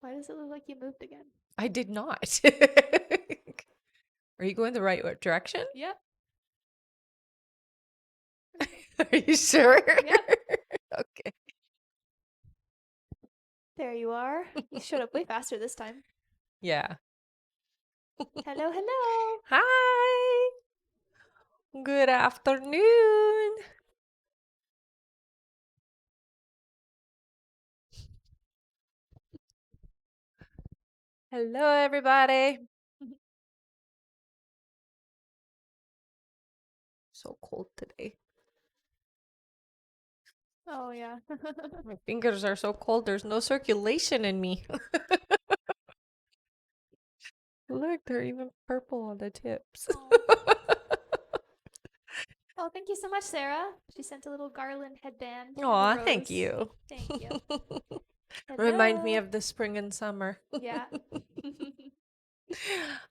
Why does it look like you moved again? I did not. Are you going the right direction? Yep. Are you sure? Yep. Okay. There you are. You showed up way faster this time. Yeah. Hello, hello. Hi. Good afternoon. Hello, everybody. So cold today. Oh, yeah. My fingers are so cold. There's no circulation in me. Look, they're even purple on the tips. Oh, thank you so much, Sarah. She sent a little garland headband and a Aw, rose. thank you. Thank you. Remind me Hello. of the spring and summer. Yeah.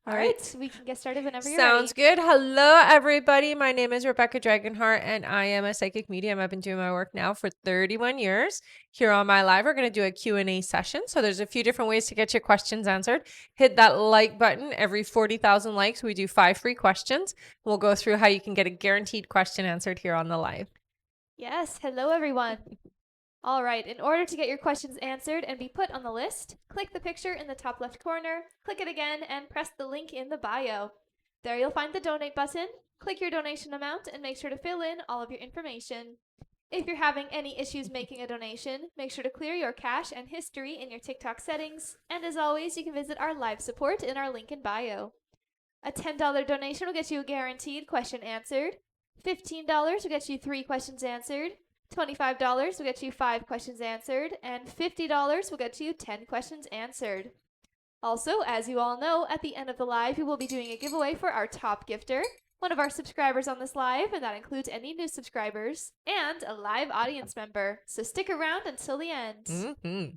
All All right. right, we can get started whenever you're Sounds ready. good. Hello, everybody. My name is Rebecca Dragonheart, and I am a psychic medium. I've been doing my work now for 31 years. Here on my live, we're going to do a Q&A session. So there's a few different ways to get your questions answered. Hit that like button. Every 40,000 likes, we do 5 free questions. We'll go through how you can get a guaranteed question answered here on the live. Yes, hello, everyone. All right, in order to get your questions answered and be put on the list, click the picture in the top left corner, click it again, and press the link in the bio. There you'll find the donate button. Click your donation amount and make sure to fill in all of your information. If you're having any issues making a donation, make sure to clear your cache and history in your TikTok settings. And as always, you can visit our live support in our link in bio. A $10 donation will get you a guaranteed question answered. $15 will get you 3 questions answered. $25 will get you 5 questions answered, and $50 will get you 10 questions answered. Also, as you all know, at the end of the live, we will be doing a giveaway for our top gifter, one of our subscribers on this live, and that includes any new subscribers, and a live audience member. So stick around until the end. Mm-hmm.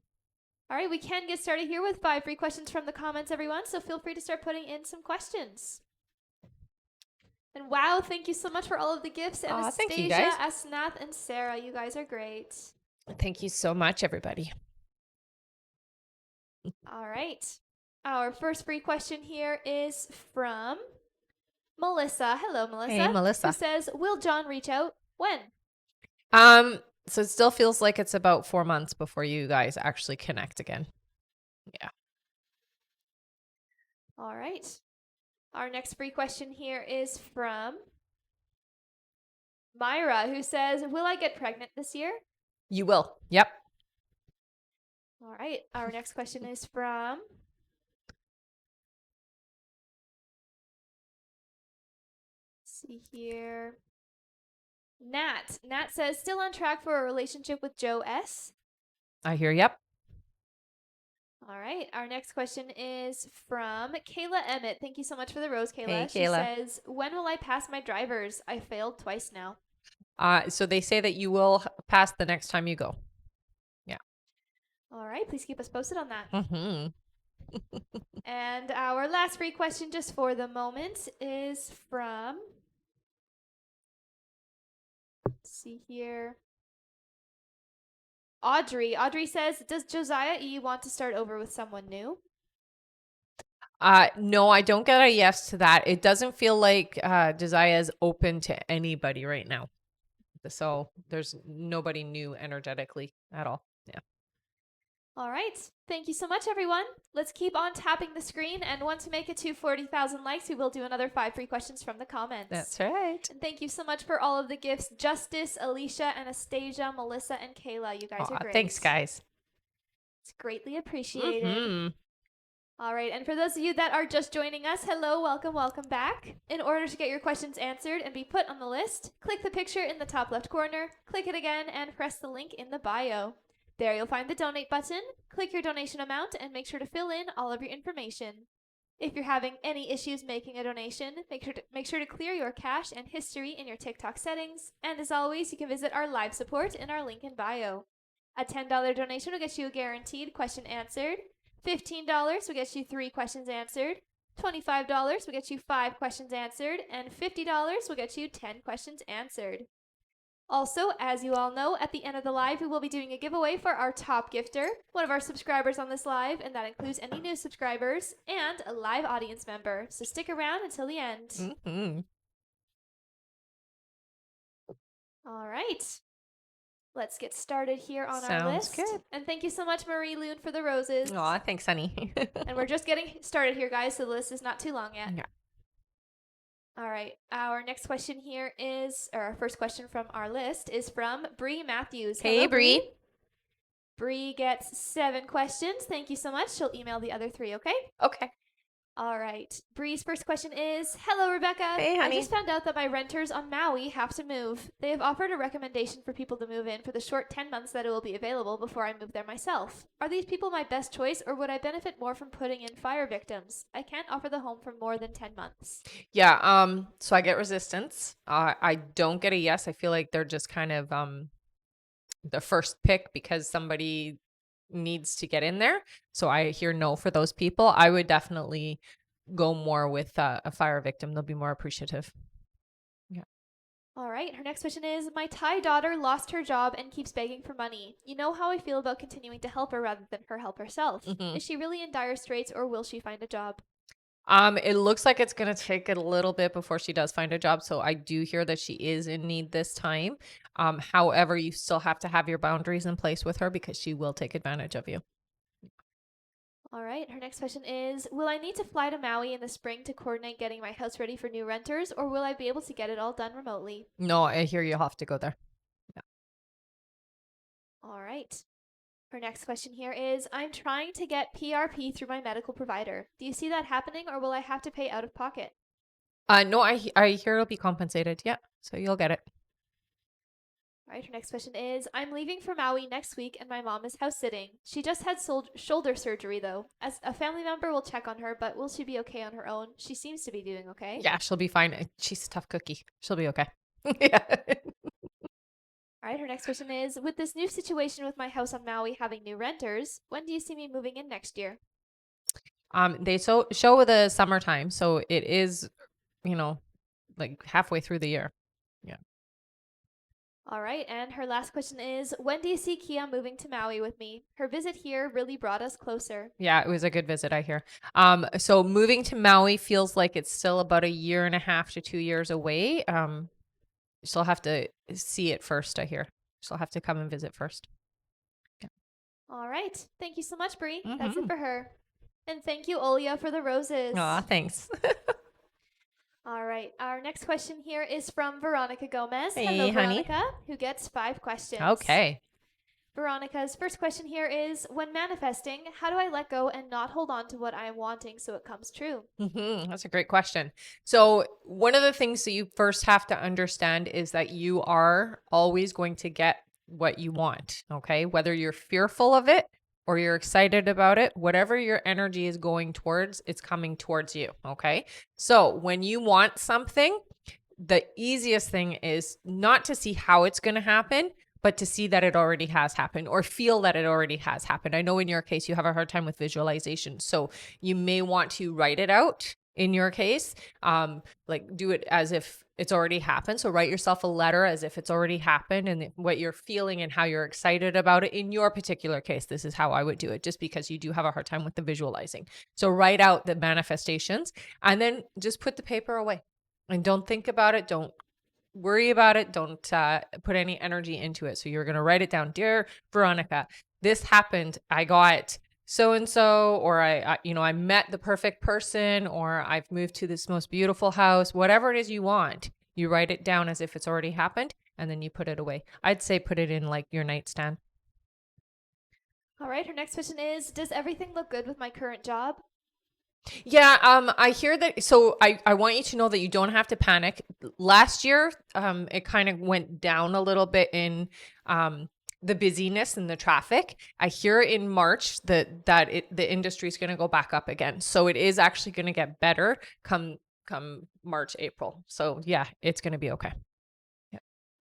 All right, we can get started here with 5 free questions from the comments, everyone, so feel free to start putting in some questions. And wow, thank you so much for all of the gifts. Anastasia, thank you, guys. Asnath, and Sarah. You guys are great. Thank you so much, everybody. All right. Our first free question here is from Melissa. Hello, Melissa. Hey, Melissa. Who says, will John reach out? When? So it still feels like it's about 4 months before you guys actually connect again. Yeah. All right. Our next free question here is from Myra, who says, will I get pregnant this year? You will. Yep. All right. Our next question is from see here. Nat. Nat says, still on track for a relationship with Joe S. I hear. Yep. All right. Our next question is from Kayla Emmett. Thank you so much for the rose, Kayla. Hey, She Kayla. says, when will I pass my drivers? I failed twice now. So they say that you will pass the next time you go. Yeah. All right. Please keep us posted on that. Mm-hmm. And our last free question, just for the moment, is from. Let's see here. Audrey. Audrey says, does Josiah E want to start over with someone new? No, I don't get a yes to that. It doesn't feel like Josiah is open to anybody right now. So there's nobody new energetically at all. Yeah. All right. Thank you so much, everyone. Let's keep on tapping the screen. And once we make it to 40,000 likes, we will do another 5 free questions from the comments. That's right. And thank you so much for all of the gifts. Justice, Alicia, Anastasia, Melissa, and Kayla. You guys are great. Thanks, guys. It's greatly appreciated. Mm-hmm. All right. And for those of you that are just joining us, hello, welcome back. In order to get your questions answered and be put on the list, click the picture in the top left corner, click it again, and press the link in the bio. There you'll find the donate button. Click your donation amount and make sure to fill in all of your information. If you're having any issues making a donation, make sure to clear your cache and history in your TikTok settings. And as always, you can visit our live support in our link in bio. A $10 donation will get you a guaranteed question answered. $15 will get you 3 questions answered. $25 will get you 5 questions answered. And $50 will get you 10 questions answered. Also, as you all know, at the end of the live, we will be doing a giveaway for our top gifter, one of our subscribers on this live, and that includes any new subscribers and a live audience member. So stick around until the end. Mm-hmm. All right. Let's get started here on our Sounds list. good. And thank you so much, Marie Loon, for the roses. Aw, thanks, honey. And we're just getting started here, guys, so the list is not too long yet. Yeah. All right. Our next question here is, or our first question from our list is from Bree Matthews. Hey, Hello, Bree. Bree gets 7 questions. Thank you so much. She'll email the other 3, okay? Okay. All right. Bree's first question is, hello, Rebecca. Hey, honey. I just found out that my renters on Maui have to move. They have offered a recommendation for people to move in for the short 10 months that it will be available before I move there myself. Are these people my best choice, or would I benefit more from putting in fire victims? I can't offer the home for more than 10 months. Yeah. So I get resistance. I don't get a yes. I feel like they're just kind of the first pick because somebody needs to get in there. So I hear no for those people. I would definitely go more with a fire victim. They'll be more appreciative. All right. Her next question is, my Thai daughter lost her job and keeps begging for money. You know how I feel about continuing to help her rather than her help herself. Mhm. Is she really in dire straits, or will she find a job? It looks like it's gonna take a little bit before she does find a job. So I do hear that she is in need this time. However, you still have to have your boundaries in place with her because she will take advantage of you. All right. Her next question is, will I need to fly to Maui in the spring to coordinate getting my house ready for new renters, or will I be able to get it all done remotely? No, I hear you'll have to go there. All right. Her next question here is, I'm trying to get PRP through my medical provider. Do you see that happening, or will I have to pay out of pocket? No, I hear it'll be compensated. Yeah, so you'll get it. All right, her next question is, I'm leaving for Maui next week and my mom is house sitting. She just had shoulder surgery though. As a family member will check on her, but will she be okay on her own? She seems to be doing okay. Yeah, she'll be fine. She's a tough cookie. She'll be okay. Yeah. All right, her next question is, with this new situation with my house on Maui having new renters, when do you see me moving in next year? They show with the summertime, so it is, like halfway through the year. Yeah. All right, and her last question is, when do you see Kia moving to Maui with me? Her visit here really brought us closer. Yeah, it was a good visit, I hear. So moving to Maui feels like it's still about a year and a half to 2 years away. She'll have to see it first, I hear. She'll have to come and visit first. All right, thank you so much, Bree. Mm-hmm. That's it for her. And thank you, Olia, for the roses. Aw, thanks. All right. Our next question here is from Veronica Gomez. Hey, Hello, honey. Veronica, who gets 5 questions. Okay. Veronica's first question here is, when manifesting, how do I let go and not hold on to what I am wanting so it comes true? That's a great question. So one of the things that you first have to understand is that you are always going to get what you want. Okay. Whether you're fearful of it or you're excited about it, whatever your energy is going towards, it's coming towards you. Okay. So when you want something, the easiest thing is not to see how it's going to happen, but to see that it already has happened or feel that it already has happened. I know in your case, you have a hard time with visualization. So you may want to write it out in your case, like do it as if it's already happened. So write yourself a letter as if it's already happened and what you're feeling and how you're excited about it. In your particular case, this is how I would do it, just because you do have a hard time with the visualizing. So write out the manifestations and then just put the paper away and don't think about it. Don't worry about it. Don't put any energy into it. So you're going to write it down. Dear Veronica, this happened. I got so-and-so, or I met the perfect person, or I've moved to this most beautiful house, whatever it is you want. You write it down as if it's already happened, and then you put it away. I'd say put it in like your nightstand. All right. Her next question is, does everything look good with my current job? Yeah, I hear that. So I want you to know that you don't have to panic. Last year, it kind of went down a little bit in the busyness and the traffic. I hear in March that the industry is going to go back up again. So it is actually going to get better come March, April. So yeah, it's going to be okay.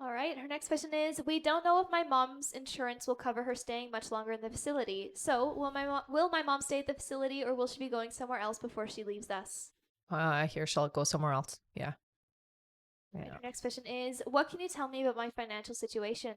All right. Her next question is, we don't know if my mom's insurance will cover her staying much longer in the facility. So will my mom stay at the facility, or will she be going somewhere else before she leaves us? I hear she'll go somewhere else. Yeah. And her next question is, what can you tell me about my financial situation?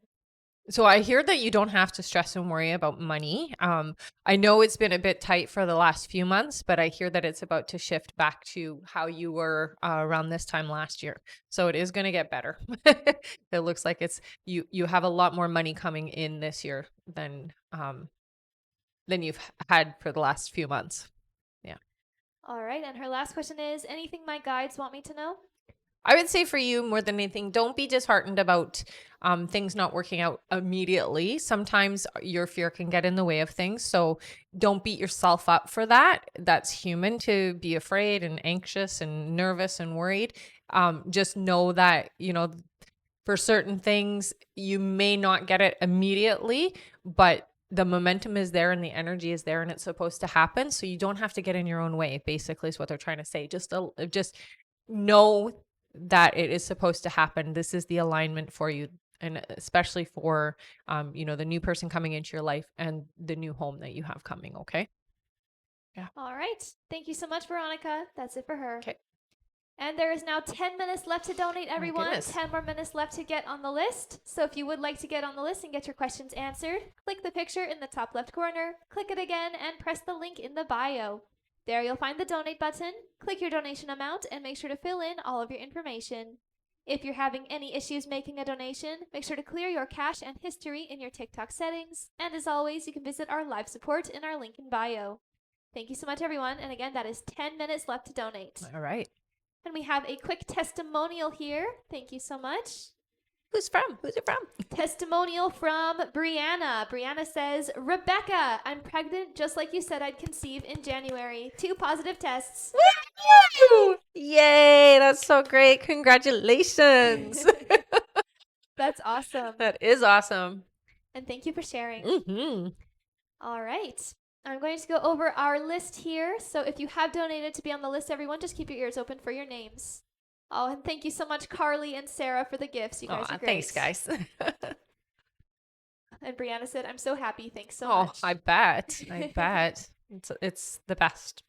So I hear that you don't have to stress and worry about money. I know it's been a bit tight for the last few months, but I hear that it's about to shift back to how you were around this time last year. So it is going to get better. It looks like you have a lot more money coming in this year than you've had for the last few months. Yeah. All right. And her last question is, anything my guides want me to know? I would say for you, more than anything, don't be disheartened about things not working out immediately. Sometimes your fear can get in the way of things. So don't beat yourself up for that. That's human to be afraid and anxious and nervous and worried. Just know that, for certain things, you may not get it immediately, but the momentum is there and the energy is there and it's supposed to happen. So you don't have to get in your own way, basically, is what they're trying to say. Just know that it is supposed to happen. This is the alignment for you, and especially for the new person coming into your life and the new home that you have coming. Okay. Yeah. All right. Thank you so much, Veronica. That's it for her. Okay. And there is now 10 minutes left to donate, everyone. 10 more minutes left to get on the list. So if you would like to get on the list and get your questions answered, click the picture in the top left corner, click it again, and press the link in the bio. There you'll find the donate button, click your donation amount, and make sure to fill in all of your information. If you're having any issues making a donation, make sure to clear your cache and history in your TikTok settings. And as always, you can visit our live support in our link in bio. Thank you so much, everyone. And again, that is 10 minutes left to donate. All right. And we have a quick testimonial here. Thank you so much. Who's from? Who's it from? Testimonial from Brianna. Brianna says, Rebecca, I'm pregnant just like you said I'd conceive in January. 2 positive tests. Woo! Yay, that's so great. Congratulations. That's awesome. That is awesome. And thank you for sharing. Mm-hmm. All right. I'm going to go over our list here. So if you have donated to be on the list, everyone, just keep your ears open for your names. Oh, and thank you so much, Carly and Sarah, for the gifts. You guys are great. Thanks, guys. And Brianna said, I'm so happy. Thanks so much. I bet. I bet. It's the best.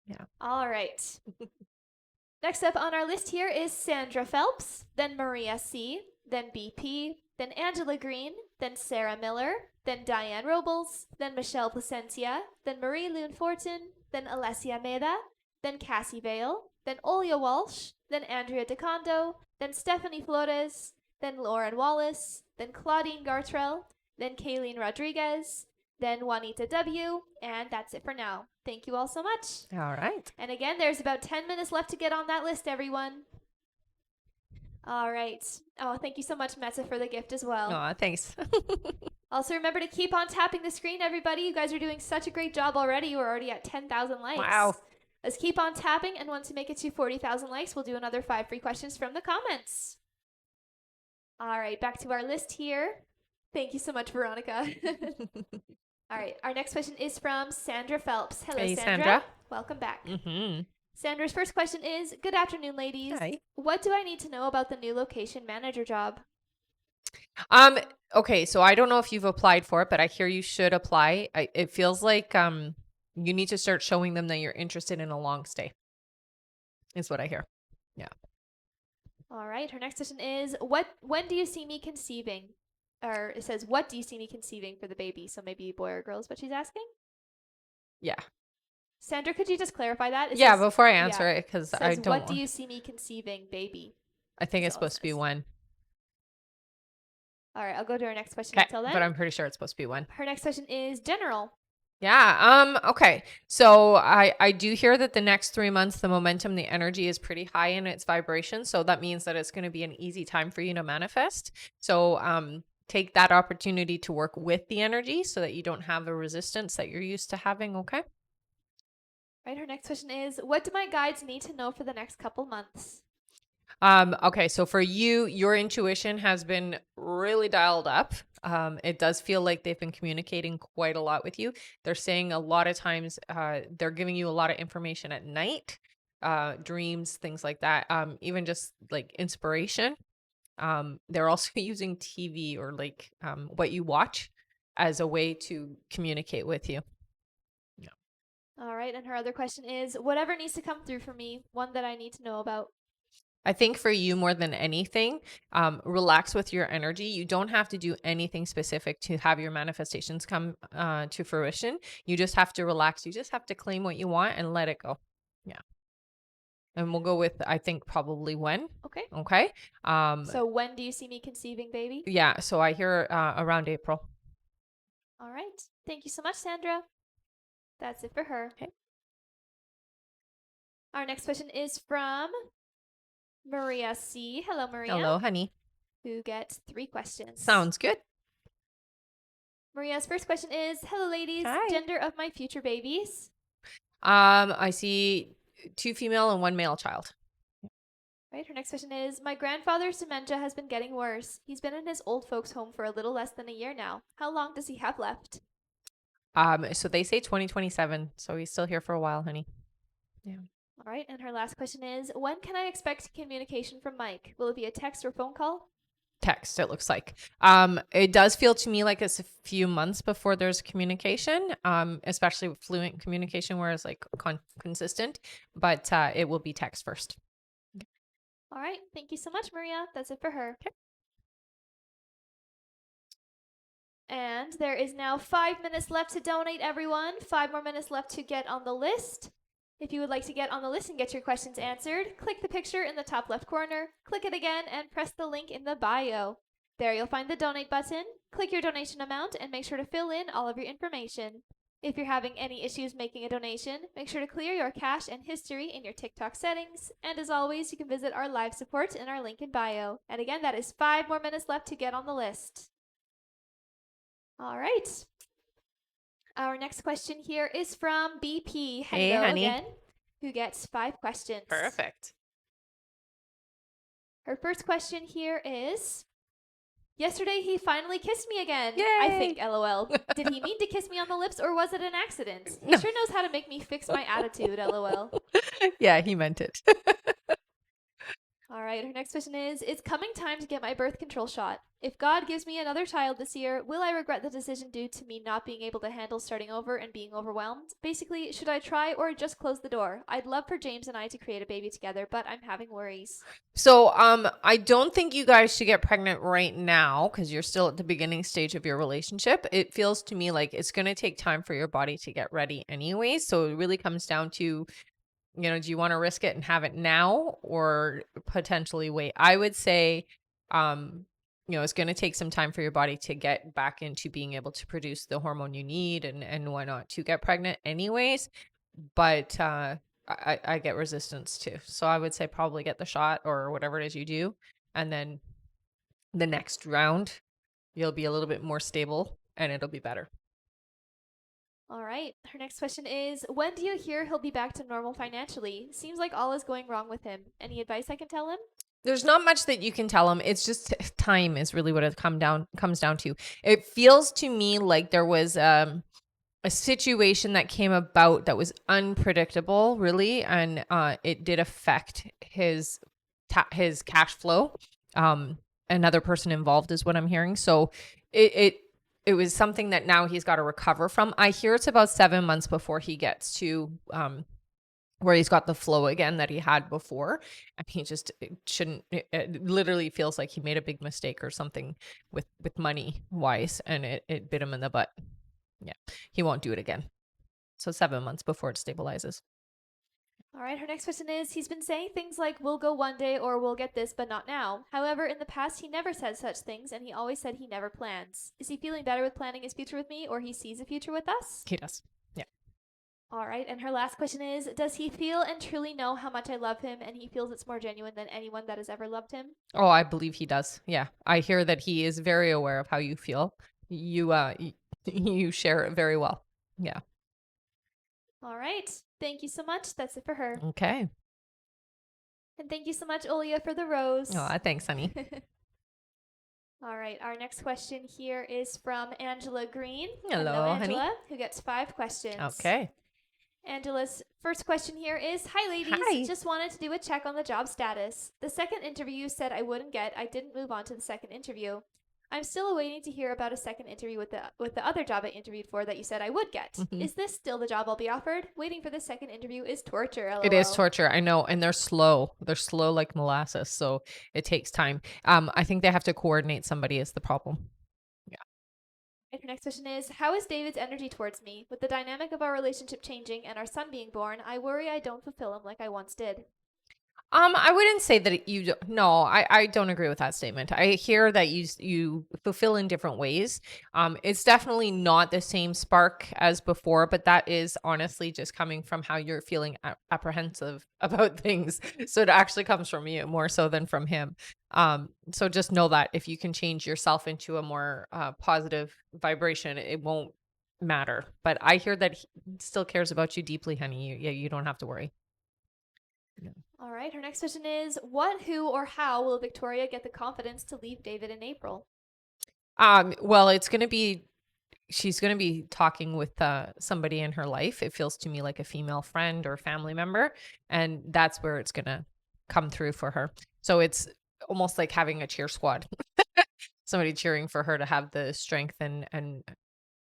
Yeah. All right. Next up on our list here is Sandra Phelps, then Maria C., then BP, then Angela Green, then Sarah Miller, then Diane Robles, then Michelle Placencia, then Marie Lune Fortin, then Alessia Meda, then Cassie Vale, then Olia Walsh, then Andrea DeCondo, then Stephanie Flores, then Lauren Wallace, then Claudine Gartrell, then Kayleen Rodriguez, then Juanita W., and that's it for now. Thank you all so much. All right. And again, there's about 10 minutes left to get on that list, everyone. All right. Oh, thank you so much, Metza, for the gift as well. Aw, thanks. Also, remember to keep on tapping the screen, everybody. You guys are doing such a great job already. We're already at 10,000 likes. Wow. Let's keep on tapping, and once we make it to 40,000 likes, we'll do another 5 free questions from the comments. All right, back to our list here. Thank you so much, Veronica. All right, our next question is from Sandra Phelps. Hello, Hey, Sandra. Sandra. Welcome back. Mm-hmm. Sandra's first question is, good afternoon, ladies. Hi. What do I need to know about the new location manager job? Okay, so I don't know if you've applied for it, but I hear you should apply. It feels like you need to start showing them that you're interested in a long stay. Is what I hear. Yeah. All right, her next question is, when do you see me conceiving? Or it says, what do you see me conceiving for the baby? So maybe boy or girl is what she's asking? Yeah. Sandra, could you just clarify that? It Yeah, says, before I answer it, because I don't what do you see me conceiving baby? I think it's That's all it supposed to be says. 1. All right, I'll go to our next question Okay, until then. but I'm pretty sure it's supposed to be 1. Her next question is general. Yeah. Okay. So I do hear that the next 3 months, the momentum, the energy is pretty high in its vibration. So that means that it's going to be an easy time for you to manifest. So take that opportunity to work with the energy so that you don't have the resistance that you're used to having. Okay. Right. Her next question is, what do my guides need to know for the next couple months? Okay. So for you, your intuition has been really dialed up. It does feel like they've been communicating quite a lot with you. They're saying a lot of times, they're giving you a lot of information at night, dreams, things like that. Even just like inspiration. They're also using TV or like, what you watch as a way to communicate with you. All right. And her other question is, whatever needs to come through for me, one that I need to know about. I think for you more than anything, relax with your energy. You don't have to do anything specific to have your manifestations come to fruition. You just have to relax. You just have to claim what you want and let it go. Yeah. And we'll go with, I think, probably when. Okay. Okay. So when do you see me conceiving, baby? Yeah. So I hear around April. All right. Thank you so much, Sandra. That's it for her. Okay. Our next question is from Maria C. Hello, Maria. Hello, honey. Who gets 3 questions. Sounds good. Maria's first question is, hello, ladies. Hi. Gender of my future babies. I see 2 female and 1 male child. Right. Her next question is, my grandfather's dementia has been getting worse. He's been in his old folks' home for a little less than a year now. How long does he have left? So they say 2027. So he's still here for a while, honey. Yeah. All right. And her last question is, when can I expect communication from Mike? Will it be a text or phone call? Text, it looks like. It does feel to me like it's a few months before there's communication, especially with fluent communication where it's like consistent, but it will be text first. All right. Thank you so much, Maria. That's it for her. Okay. And there is now 5 minutes left to donate, everyone. 5 more minutes left to get on the list. If you would like to get on the list and get your questions answered, click the picture in the top left corner, click it again, and press the link in the bio. There you'll find the donate button. Click your donation amount and make sure to fill in all of your information. If you're having any issues making a donation, make sure to clear your cache and history in your TikTok settings. And as always, you can visit our live support in our link in bio. And again, that is 5 more minutes left to get on the list. All right. Our next question here is from BP. Hello Hey, honey. again, who gets 5 questions. Perfect. Her first question here is, yesterday he finally kissed me again. Yay. I think, LOL. Did he mean to kiss me on the lips or was it an accident? He No. sure knows how to make me fix my attitude, LOL. Yeah, he meant it. All right, her next question is, it's coming time to get my birth control shot. If God gives me another child this year, will I regret the decision due to me not being able to handle starting over and being overwhelmed? Basically, should I try or just close the door? I'd love for James and I to create a baby together, but I'm having worries. So, I don't think you guys should get pregnant right now because you're still at the beginning stage of your relationship. It feels to me like it's going to take time for your body to get ready anyway. So it really comes down to, do you want to risk it and have it now or potentially wait? I would say, it's going to take some time for your body to get back into being able to produce the hormone you need and whatnot to get pregnant anyways. But, I get resistance too. So I would say probably get the shot or whatever it is you do. And then the next round, you'll be a little bit more stable and it'll be better. All right. Her next question is, when do you hear he'll be back to normal financially? Seems like all is going wrong with him. Any advice I can tell him? There's not much that you can tell him. It's just time is really what it comes down to. It feels to me like there was a situation that came about that was unpredictable, really, and it did affect his cash flow. Another person involved is what I'm hearing. So it was something that now he's got to recover from. I hear it's about 7 months before he gets to where he's got the flow again that he had before. And he just it literally feels like he made a big mistake or something with money wise, and it bit him in the butt. Yeah, he won't do it again. So 7 months before it stabilizes. All right, her next question is, he's been saying things like, we'll go one day or we'll get this, but not now. However, in the past, he never said such things, and he always said he never plans. Is he feeling better with planning his future with me, or he sees a future with us? He does. Yeah. All right, and her last question is, does he feel and truly know how much I love him, and he feels it's more genuine than anyone that has ever loved him? Oh, I believe he does. Yeah. I hear that he is very aware of how you feel. You share it very well. Yeah. All right. Thank you so much. That's it for her. Okay. And thank you so much, Olia, for the rose. Oh, thanks, honey. All right. Our next question here is from Angela Green. Hello, honey. Angela, who gets 5 questions. Okay. Angela's first question here is, hi, ladies. Hi. Just wanted to do a check on the job status. The second interview you said I wouldn't get. I didn't move on to the second interview. I'm still waiting to hear about a second interview with the other job I interviewed for that you said I would get. Mhm. Is this still the job I'll be offered? Waiting for the second interview is torture. LOL. It is torture, I know, and they're slow. They're slow like molasses, so it takes time. I think they have to coordinate somebody is the problem. And her next question is, how is David's energy towards me? With the dynamic of our relationship changing and our son being born, I worry I don't fulfill him like I once did. I wouldn't say that you don't, no, I don't agree with that statement. I hear that you fulfill in different ways. It's definitely not the same spark as before, but that is honestly just coming from how you're feeling apprehensive about things. So it actually comes from you more so than from him. So just know that if you can change yourself into a more positive vibration, it won't matter. But I hear that he still cares about you deeply, honey. You don't have to worry. All right, her next question is, what, who, or how will Victoria get the confidence to leave David in April? Well, she's going to be talking with somebody in her life. It feels to me like a female friend or family member, and that's where it's going to come through for her. So it's almost like having a cheer squad, somebody cheering for her to have the strength and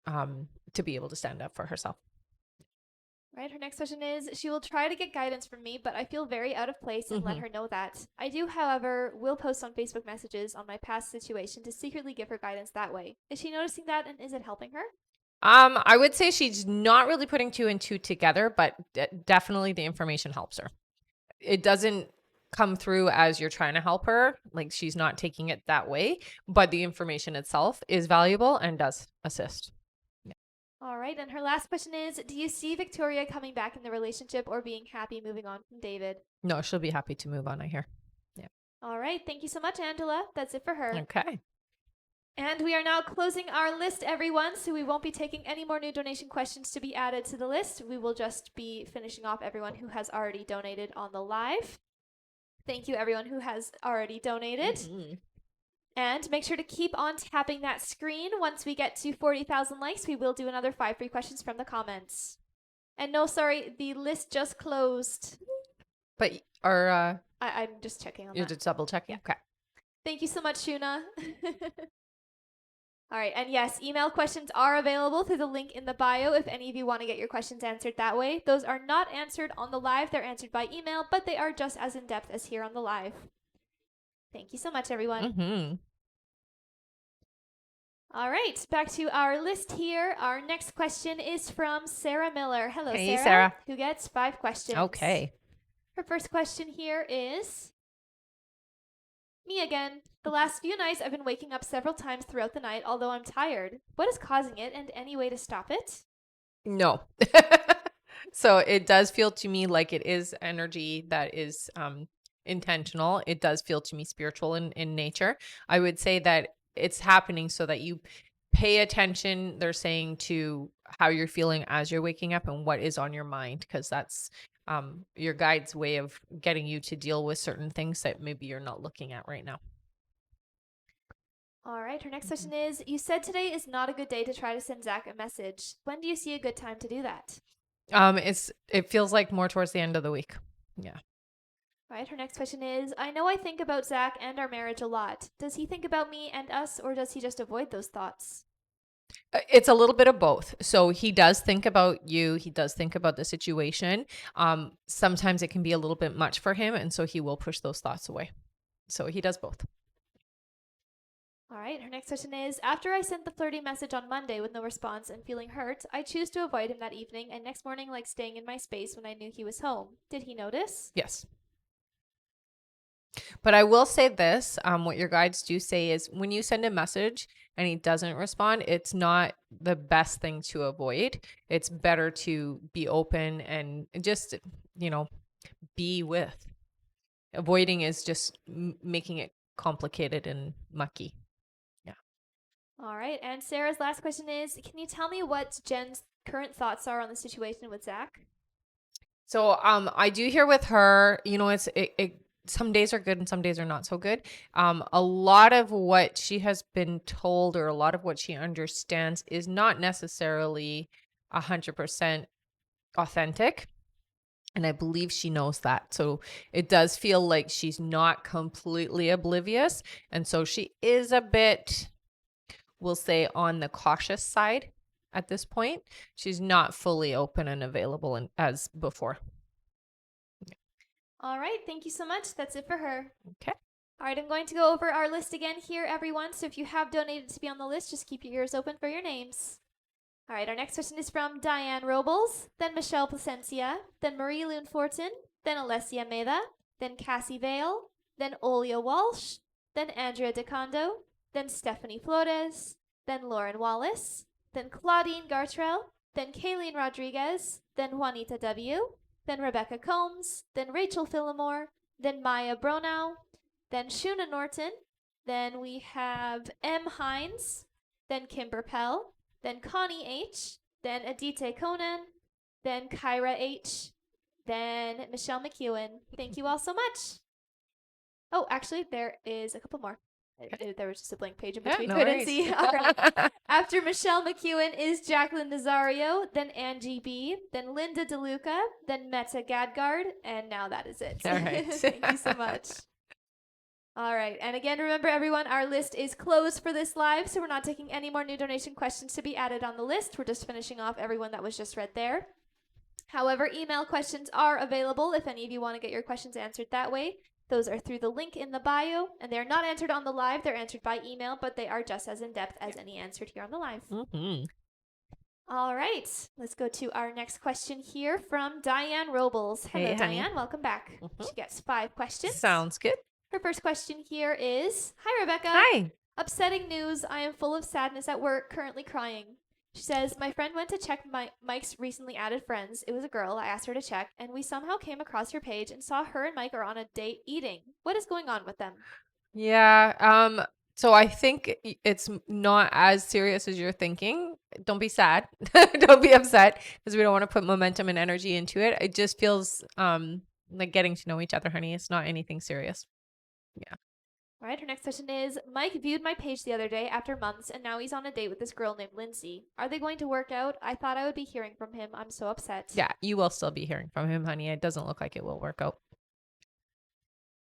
to be able to stand up for herself. Right, her next question is, she will try to get guidance from me, but I feel very out of place and let her know that. I do, however, will post on Facebook messages on my past situation to secretly give her guidance that way. Is she noticing that, and is it helping her? I would say she's not really putting two and two together, but definitely the information helps her. It doesn't come through as you're trying to help her, like she's not taking it that way, but the information itself is valuable and does assist. All right, and her last question is, do you see Victoria coming back in the relationship or being happy moving on from David? No, she'll be happy to move on, I hear. All right, thank you so much, Angela. That's it for her. Okay. And we are now closing our list, everyone, so we won't be taking any more new donation questions to be added to the list. We will just be finishing off everyone who has already donated on the live. Thank you, everyone who has already donated. Mm-hmm. And make sure to keep on tapping that screen. Once we get to 40,000 likes, we will do another 5 free questions from the comments. And no, sorry, the list just closed. But I'm just checking on you're that. just double checking? Yeah. Okay. Thank you so much, Shuna. All right, and yes, email questions are available through the link in the bio if any of you want to get your questions answered that way. Those are not answered on the live, they're answered by email, but they are just as in-depth as here on the live. Thank you so much, everyone. Mm-hmm. All right, back to our list here. Our next question is from Sarah Miller. Hello, Hey, Sarah. Sarah. Who gets 5 questions. Okay. Her first question here is, me again. The last few nights I've been waking up several times throughout the night, although I'm tired. What is causing it, and any way to stop it? No. So it does feel to me like it is energy that is intentional. It does feel to me spiritual in nature. I would say that it's happening so that you pay attention, they're saying, to how you're feeling as you're waking up and what is on your mind, because that's your guide's way of getting you to deal with certain things that maybe you're not looking at right now. All right, her next question is, you said today is not a good day to try to send Zach a message. When do you see a good time to do that? It feels like more towards the end of the week. Yeah. All right, her next question is, I know I think about Zach and our marriage a lot. Does he think about me and us, or does he just avoid those thoughts? It's a little bit of both. So he does think about you. He does think about the situation. Sometimes it can be a little bit much for him, and so he will push those thoughts away. So he does both. All right, her next question is, after I sent the flirty message on Monday with no response and feeling hurt, I choose to avoid him that evening and next morning like staying in my space when I knew he was home. Did he notice? Yes. But I will say this, what your guides do say is when you send a message and he doesn't respond, it's not the best thing to avoid. It's better to be open and just, be with. Avoiding is just making it complicated and mucky. Yeah. All right, and Sarah's last question is, can you tell me what Jen's current thoughts are on the situation with Zach? So I do hear with her, some days are good and some days are not so good. A lot of what she has been told or a lot of what she understands is not necessarily 100% authentic. And I believe she knows that. So it does feel like she's not completely oblivious. And so she is a bit we'll say, on the cautious side at this point. She's not fully open and available as before. All right. Thank you so much. That's it for her. Okay. All right. I'm going to go over our list again here, everyone. So if you have donated to be on the list, just keep your ears open for your names. All right. Our next question is from Diane Robles, then Michelle Placencia, then Marie Loonfortin, then Alessia Meda, then Cassie Vale, then Olia Walsh, then Andrea DeCondo, then Stephanie Flores, then Lauren Wallace, then Claudine Gartrell, then Kayleen Rodriguez, then Juanita W., then Rebecca Combs, then Rachel Phillimore, then Maya Bronow, then Shuna Norton, then we have M. Hines, then Kimber Pell, then Connie H., then Adite Conan, then Kyra H., then Michelle McEwen. Thank you all so much. Oh, actually, there is a couple more. There was just a blank page in between. no Couldn't worries. see. All right. After Michelle McEwen is Jacqueline Nazario, then Angie B., then Linda DeLuca, then Meta Gadgard, and now that is it. All right. Thank you so much. All right. And again, remember, everyone, our list is closed for this live, so we're not taking any more new donation questions to be added on the list. We're just finishing off everyone that was just read there. However, email questions are available if any of you want to get your questions answered that way. Those are through the link in the bio, and they're not answered on the live. They're answered by email, but they are just as in-depth as any answered here on the live. Mm-hmm. All right. Let's go to our next question here from Diane Robles. Hello, Hey, honey. Diane. Welcome back. Mhm. She gets 5 questions. Sounds good. Her first question here is, hi, Rebecca. Hi. Upsetting news. I am full of sadness at work, currently crying. She says, my friend went to check Mike's recently added friends. It was a girl. I asked her to check, and we somehow came across her page and saw her and Mike are on a date eating. What is going on with them? Yeah. So I think it's not as serious as you're thinking. Don't be sad. Don't be upset, because we don't want to put momentum and energy into it. It just feels like getting to know each other, honey. It's not anything serious. Yeah. All right, her next question is, Mike viewed my page the other day after months, and now he's on a date with this girl named Lindsay. Are they going to work out? I thought I would be hearing from him. I'm so upset. Yeah, you will still be hearing from him, honey. It doesn't look like it will work out.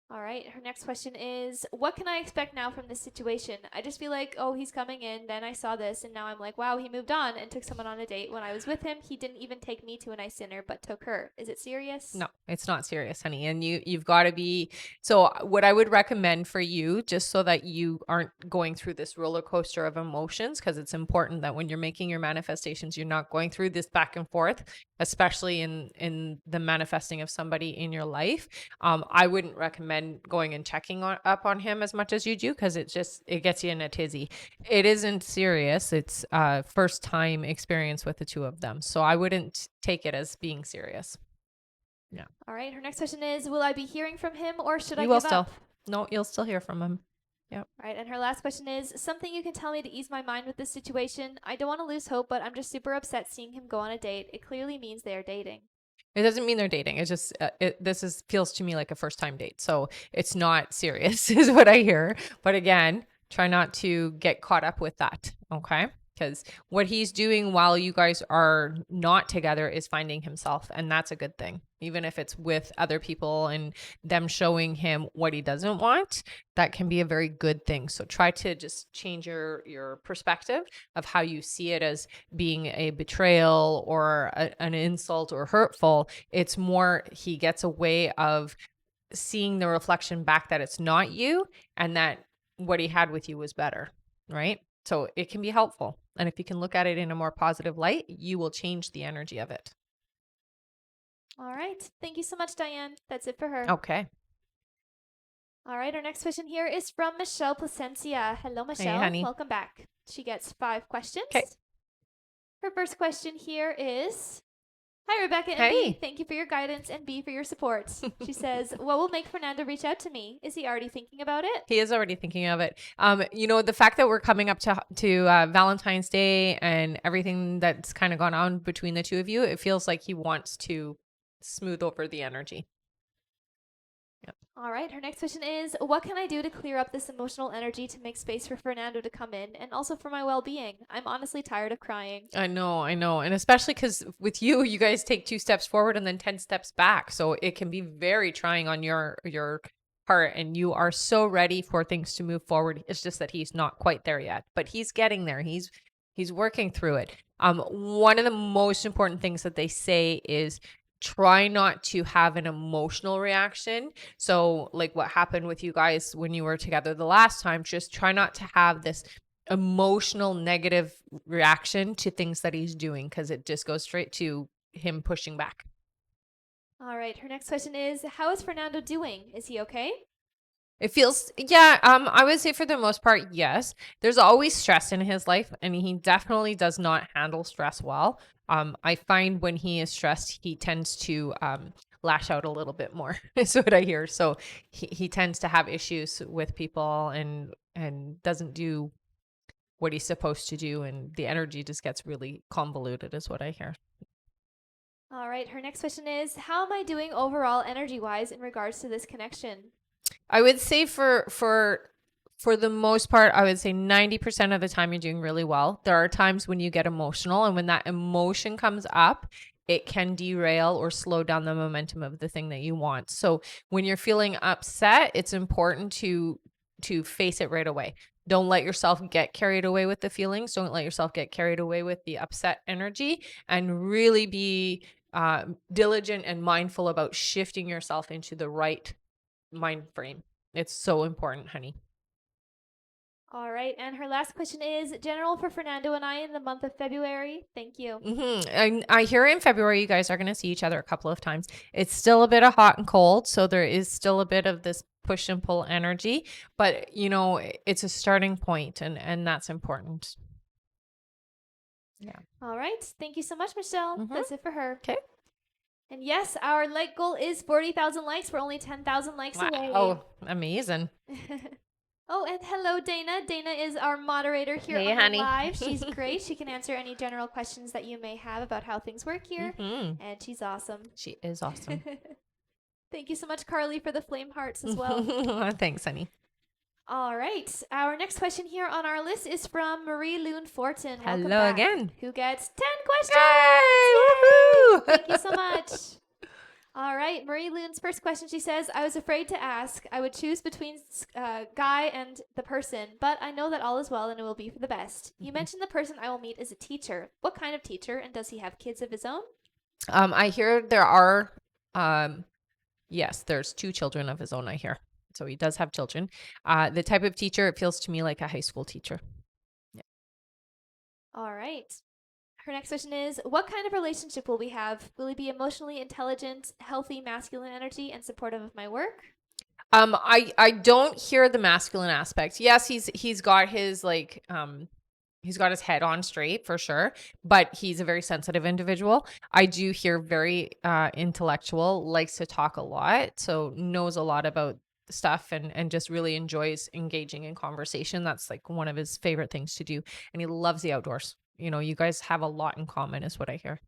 All right, her next question is, what can I expect now from this situation? I just feel like, oh, he's coming in, then I saw this, and now I'm like, wow, he moved on and took someone on a date. When I was with him, he didn't even take me to a nice dinner, but took her. Is it serious? No, it's not serious, honey. And you've got to be. So what I would recommend for you, just so that you aren't going through this roller coaster of emotions, because it's important that when you're making your manifestations, you're not going through this back and forth, especially in the manifesting of somebody in your life. I wouldn't recommend going and checking up on him as much as you do, because it gets you in a tizzy. It isn't serious. It's a first time experience with the two of them. So I wouldn't take it as being serious. Yeah. All right, her next question is, will I be hearing from him or should I You will give still. up? No, you'll still hear from him. All right, and her last question is, something you can tell me to ease my mind with this situation. I don't want to lose hope, but I'm just super upset seeing him go on a date. It clearly means they are dating. It doesn't mean they're dating. It's just feels to me like a first time date. So it's not serious is what I hear. But again, try not to get caught up with that. Okay. Because what he's doing while you guys are not together is finding himself. And that's a good thing. Even if it's with other people and them showing him what he doesn't want, that can be a very good thing. So try to just change your perspective of how you see it as being a betrayal or an insult or hurtful. It's more he gets a way of seeing the reflection back that it's not you and that what he had with you was better, right? So it can be helpful. And if you can look at it in a more positive light, you will change the energy of it. All right. Thank you so much, Diane. That's it for her. Okay. All right. Our next question here is from Michelle Placencia. Hello, Michelle. honey. Welcome back. She gets 5 questions. Okay. Her first question here is, hi, Rebecca and Hey. B. Thank you for your guidance and B for your support. She says, what will make Fernando reach out to me? Is he already thinking about it? He is already thinking of it. The fact that we're coming up to Valentine's Day and everything that's kind of gone on between the two of you, it feels like he wants to smooth over the energy. All right. Her next question is, what can I do to clear up this emotional energy to make space for Fernando to come in and also for my well-being? I'm honestly tired of crying. I know. And especially because with you guys take 2 steps forward and then 10 steps back. So it can be very trying on your heart and you are so ready for things to move forward. It's just that he's not quite there yet, but he's getting there. He's working through it. One of the most important things that they say is try not to have an emotional reaction. So like what happened with you guys when you were together the last time, just try not to have this emotional negative reaction to things that he's doing, because it just goes straight to him pushing back. All right. Her next question is, how is Fernando doing? Is he okay? It feels, yeah, I would say for the most part, yes. There's always stress in his life, and he definitely does not handle stress well. I find when he is stressed, he tends to lash out a little bit more, is what I hear. So he tends to have issues with people and doesn't do what he's supposed to do, and the energy just gets really convoluted, is what I hear. All right. Her next question is, how am I doing overall energy-wise in regards to this connection? I would say for the most part, I would say 90% of the time you're doing really well. There are times when you get emotional, and when that emotion comes up, it can derail or slow down the momentum of the thing that you want. So when you're feeling upset, it's important to face it right away. Don't let yourself get carried away with the feelings. Don't let yourself get carried away with the upset energy, and really be diligent and mindful about shifting yourself into the right mind frame. It's so important, honey. All right. And her last question is, general for Fernando and I in the month of February. Thank you. And I hear in February you guys are going to see each other a couple of times. It's still a bit of hot and cold, so there is still a bit of this push and pull energy, but it's a starting point, and that's important. Yeah. All right. Thank you so much, Michelle. That's it for her. Okay. And yes, our like goal is 40,000 likes. We're only 10,000 likes away. Oh, amazing. Oh, and hello, Dana. Dana is our moderator here Hey, on honey. the live. She's great. She can answer any general questions that you may have about how things work here. And she's awesome. She is awesome. Thank you so much, Carly, for the flame hearts as well. Thanks, honey. All right. Our next question here on our list is from Marie Loon Fortin. Welcome Hello back, again. Who gets 10 questions? Yay! Yay! Woohoo! Thank you so much. All right. Marie Loon's first question, she says, I was afraid to ask. I would choose between Guy and the person, but I know that all is well and it will be for the best. You mentioned the person I will meet is a teacher. What kind of teacher, and does he have kids of his own? I hear there are, yes, there's 2 children of his own, I hear. So he does have children. The type of teacher, it feels to me like a high school teacher. Yeah. All right. Her next question is, what kind of relationship will we have? Will he be emotionally intelligent, healthy, masculine energy, and supportive of my work? I don't hear the masculine aspect. Yes, he's got his he's got his head on straight for sure, but he's a very sensitive individual. I do hear very intellectual, likes to talk a lot, so knows a lot about stuff, and just really enjoys engaging in conversation. That's like one of his favorite things to do, and he loves the outdoors. You guys have a lot in common, is what I hear.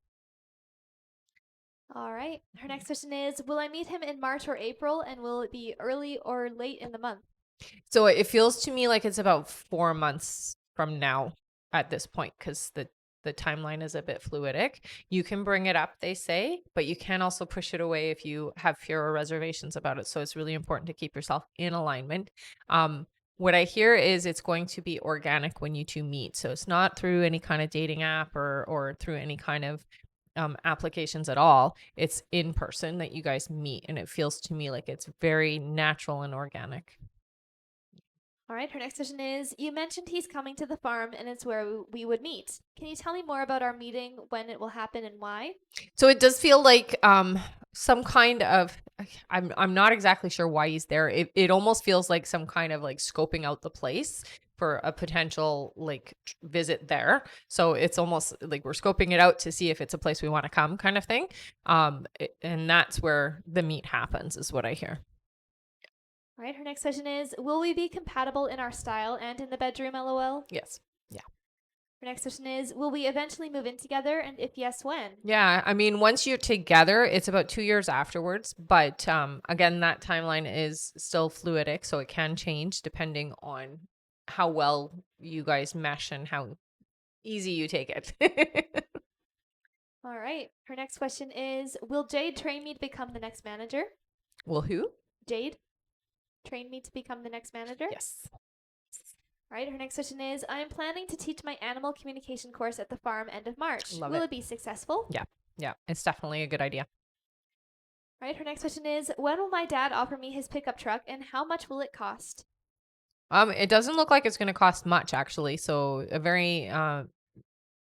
All right. Her next question is, will I meet him in March or April, and will it be early or late in the month? So it feels to me like it's about 4 months from now at this point, because the timeline is a bit fluidic. You can bring it up, they say, but you can also push it away if you have fear or reservations about it. So it's really important to keep yourself in alignment. What I hear is it's going to be organic when you two meet. So it's not through any kind of dating app or through any kind of applications at all. It's in person that you guys meet, and it feels to me like it's very natural and organic. All right. Her next question is, you mentioned he's coming to the farm and it's where we would meet. Can you tell me more about our meeting, when it will happen, and why? So it does feel like some kind of, I'm not exactly sure why he's there. It almost feels like some kind of like scoping out the place for a potential visit there. So it's almost like we're scoping it out to see if it's a place we want to come, kind of thing. And that's where the meet happens, is what I hear. All right. Her next question is, will we be compatible in our style and in the bedroom, LOL? Yes. Yeah. Her next question is, will we eventually move in together? And if yes, when? Yeah. I mean, once you're together, it's about 2 years afterwards. But again, that timeline is still fluidic, so it can change depending on how well you guys mesh and how easy you take it. All right. Her next question is, will Jade train me to become the next manager? Well, who? Jade? train me to become the next manager? Yes. All right, her next question is, I am planning to teach my animal communication course at the farm end of March. Love Will it. it be successful? Yeah. Yeah. It's definitely a good idea. All right, her next question is, when will my dad offer me his pickup truck and how much will it cost? It doesn't look like it's going to cost much actually. So a very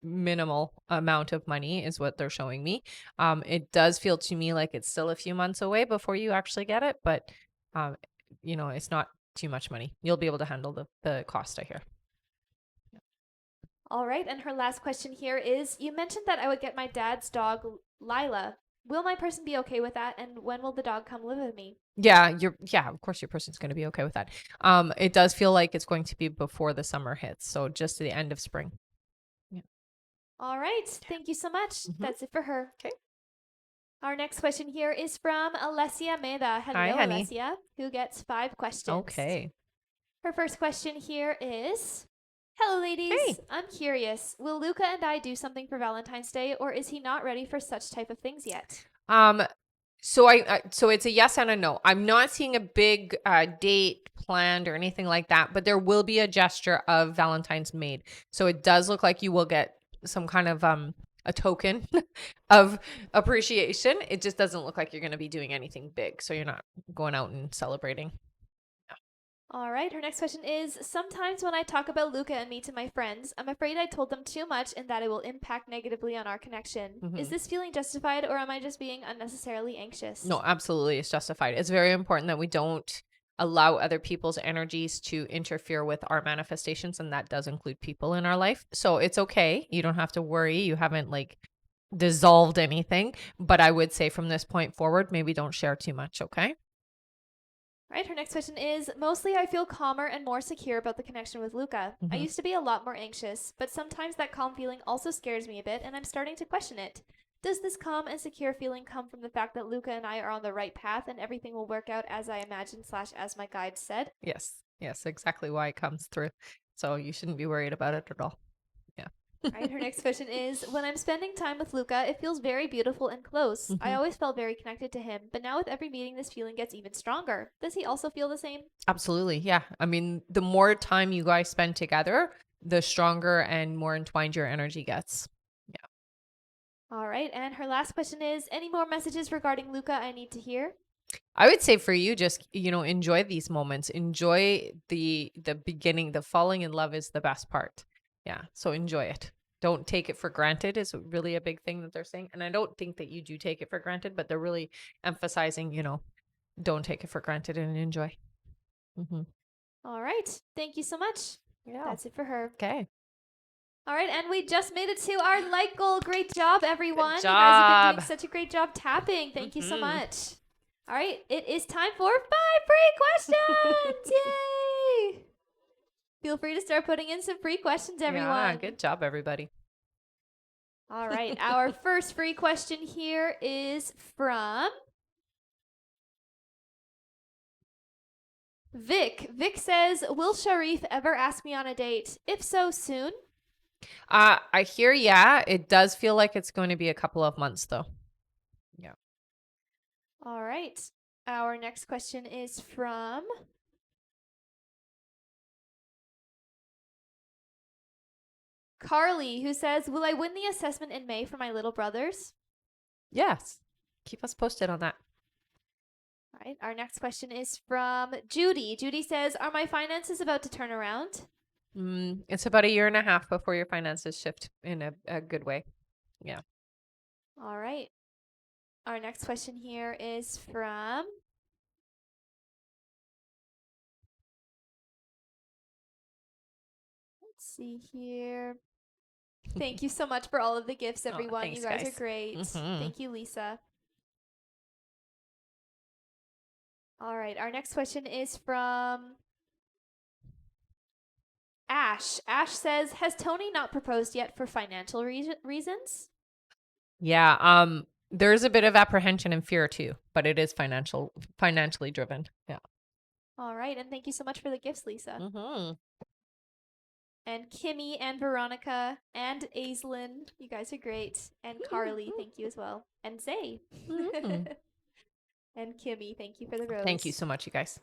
minimal amount of money is what they're showing me. It does feel to me like it's still a few months away before you actually get it, but um, it's not too much money. You'll be able to handle the cost, I hear. All right, and her last question here is, you mentioned that I would get my dad's dog, Lila. Will my person be okay with that, and when will the dog come live with me? Yeah, of course your person's going to be okay with that. It does feel like it's going to be before the summer hits, so just the end of spring. All right, thank you so much. Mhm. That's it for her. Okay. Our next question here is from Alessia Meda. Hello, Hi, honey. Alessia, who gets 5 questions. Okay. Her first question here is, hello, ladies. Hey. I'm curious. Will Luca and I do something for Valentine's Day, or is he not ready for such type of things yet? So it's a yes and a no. I'm not seeing a big date planned or anything like that, but there will be a gesture of Valentine's made. So it does look like you will get some kind of a token of appreciation. It just doesn't look like you're going to be doing anything big. So you're not going out and celebrating. All right, her next question is, sometimes when I talk about Luca and me to my friends, I'm afraid I told them too much and that it will impact negatively on our connection. Is Mhm. this feeling justified, or am I just being unnecessarily anxious? No, absolutely. It's justified. It's very important that we don't allow other people's energies to interfere with our manifestations. And that does include people in our life. So it's okay. You don't have to worry. You haven't like dissolved anything. But I would say from this point forward, maybe don't share too much. Okay. All right, her next question is, mostly I feel calmer and more secure about the connection with Luca. I Mhm. used to be a lot more anxious, but sometimes that calm feeling also scares me a bit, and I'm starting to question it. Does this calm and secure feeling come from the fact that Luca and I are on the right path and everything will work out as I imagined / as my guide said? Yes. Yes. Exactly why it comes through. So you shouldn't be worried about it at all. Yeah. All right, her next question is, when I'm spending time with Luca, it feels very beautiful and close. I Mhm. always felt very connected to him, but now with every meeting, this feeling gets even stronger. Does he also feel the same? Absolutely. Yeah. I mean, the more time you guys spend together, the stronger and more entwined your energy gets. All right, and her last question is, any more messages regarding Luca I need to hear? I would say for you, just, enjoy these moments. Enjoy the beginning. The falling in love is the best part. Yeah. So enjoy it. Don't take it for granted is really a big thing that they're saying. And I don't think that you do take it for granted, but they're really emphasizing, don't take it for granted and enjoy. Mm-hmm. All right, thank you so much. Yeah. That's it for her. Okay. All right, and we just made it to our like goal. Great job, everyone. Good You guys have been job. doing such a great job tapping. Thank you so Mhm. much. All right, it is time for 5 free questions. Yay! Feel free to start putting in some free questions, everyone. Yeah. Good job, everybody. All right, our first free question here is from Vic. Vic says, will Sharif ever ask me on a date? If so, soon? I hear, yeah, it does feel like it's going to be a couple of months though. Yeah. All right. Our next question is from Carly, who says, will I win the assessment in May for my little brothers? Yes. Keep us posted on that. All right. Our next question is from Judy. Judy says, are my finances about to turn around? It's about 1.5 years before your finances shift in a good way. Yeah. All right. Our next question here is from let's see here. Thank you so much for all of the gifts, Oh, everyone. thanks, You guys are guys. great. Mhm. Thank you, Lisa. All right. Our next question is from Ash. Ash says, has Tony not proposed yet for financial reasons? Yeah. There's a bit of apprehension and fear too, but it is financially driven. Yeah. All right. And thank you so much for the gifts, Lisa. Mm-hmm. And Kimmy and Veronica and Aislinn. You guys are great. And Carly, thank you as well. And Zay. Mhm. And Kimmy, thank you for the rose. Thank you so much, you guys.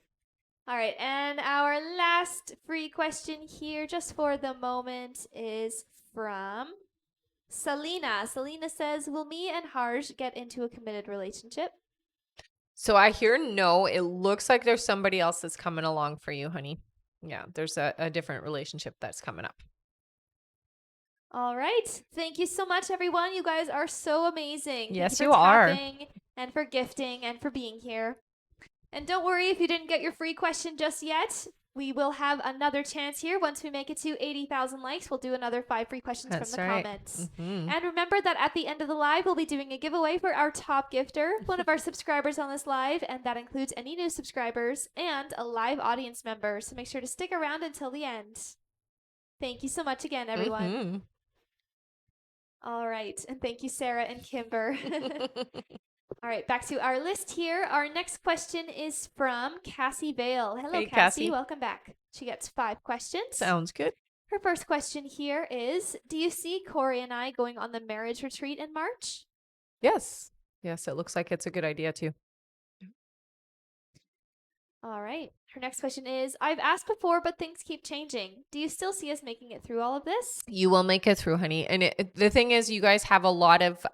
All right, and our last free question here, just for the moment, is from Selena. Selena says, will me and Harj get into a committed relationship? So I hear no. It looks like there's somebody else that's coming along for you, honey. Yeah, there's a different relationship that's coming up. All right. Thank you so much, everyone. You guys are so amazing. Thank you Yes, for you are. tapping and for gifting and for being here. And don't worry if you didn't get your free question just yet. We will have another chance here. Once we make it to 80,000 likes, we'll do another 5 free questions That's from the right. comments. Mhm. And remember that at the end of the live, we'll be doing a giveaway for our top gifter, one of our subscribers on this live, and that includes any new subscribers and a live audience member. So make sure to stick around until the end. Thank you so much again, everyone. Mhm. All right. And thank you, Sarah and Kimber. All right, back to our list here. Our next question is from Cassie Vale. Hello, Hey, Cassie. Cassie. Welcome back. She gets 5 questions. Sounds good. Her first question here is, do you see Corey and I going on the marriage retreat in March? Yes. Yes, it looks like it's a good idea too. All right. Her next question is, I've asked before, but things keep changing. Do you still see us making it through all of this? You will make it through, honey. And the thing is, you guys have a lot of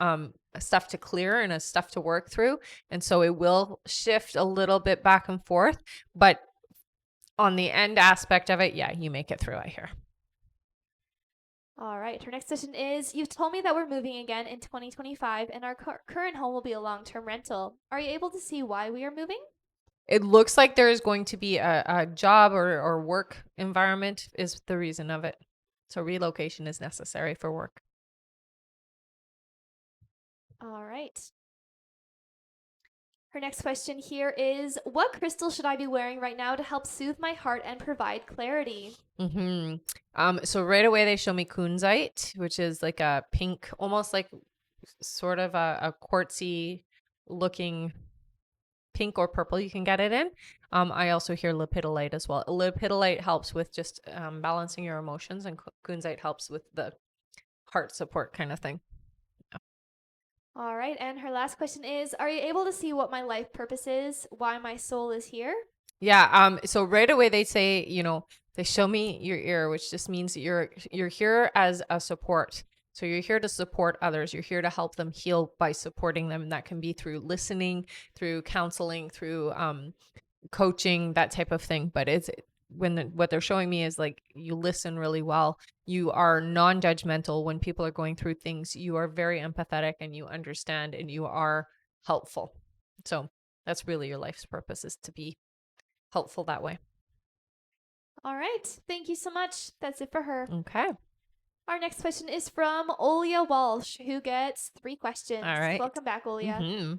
stuff to clear and stuff to work through. And so it will shift a little bit back and forth. But on the end aspect of it, yeah, you make it through, I hear. All right. Her next question is, you've told me that we're moving again in 2025 and our current home will be a long-term rental. Are you able to see why we are moving? It looks like there is going to be a job or work environment is the reason of it. So relocation is necessary for work. All right. Her next question here is, what crystal should I be wearing right now to help soothe my heart and provide clarity? So right away they show me kunzite, which is like a pink, almost like sort of a quartzy looking pink or purple you can get it in. I also hear lepidolite as well. Lepidolite helps with just balancing your emotions, and kunzite helps with the heart support kind of thing. All right. And her last question is, are you able to see what my life purpose is, why my soul is here? Yeah. So right away they say, they show me your ear, which just means that you're here as a support. So you're here to support others. You're here to help them heal by supporting them. And that can be through listening, through counseling, through coaching, that type of thing. But it's what they're showing me is like you listen really well. You are non-judgmental when people are going through things. You are very empathetic and you understand and you are helpful. So that's really your life's purpose, is to be helpful that way. All right. Thank you so much. That's it for her. Okay. Our next question is from Olia Walsh, who gets 3 questions. All right. Welcome back, Olia. Mm-hmm.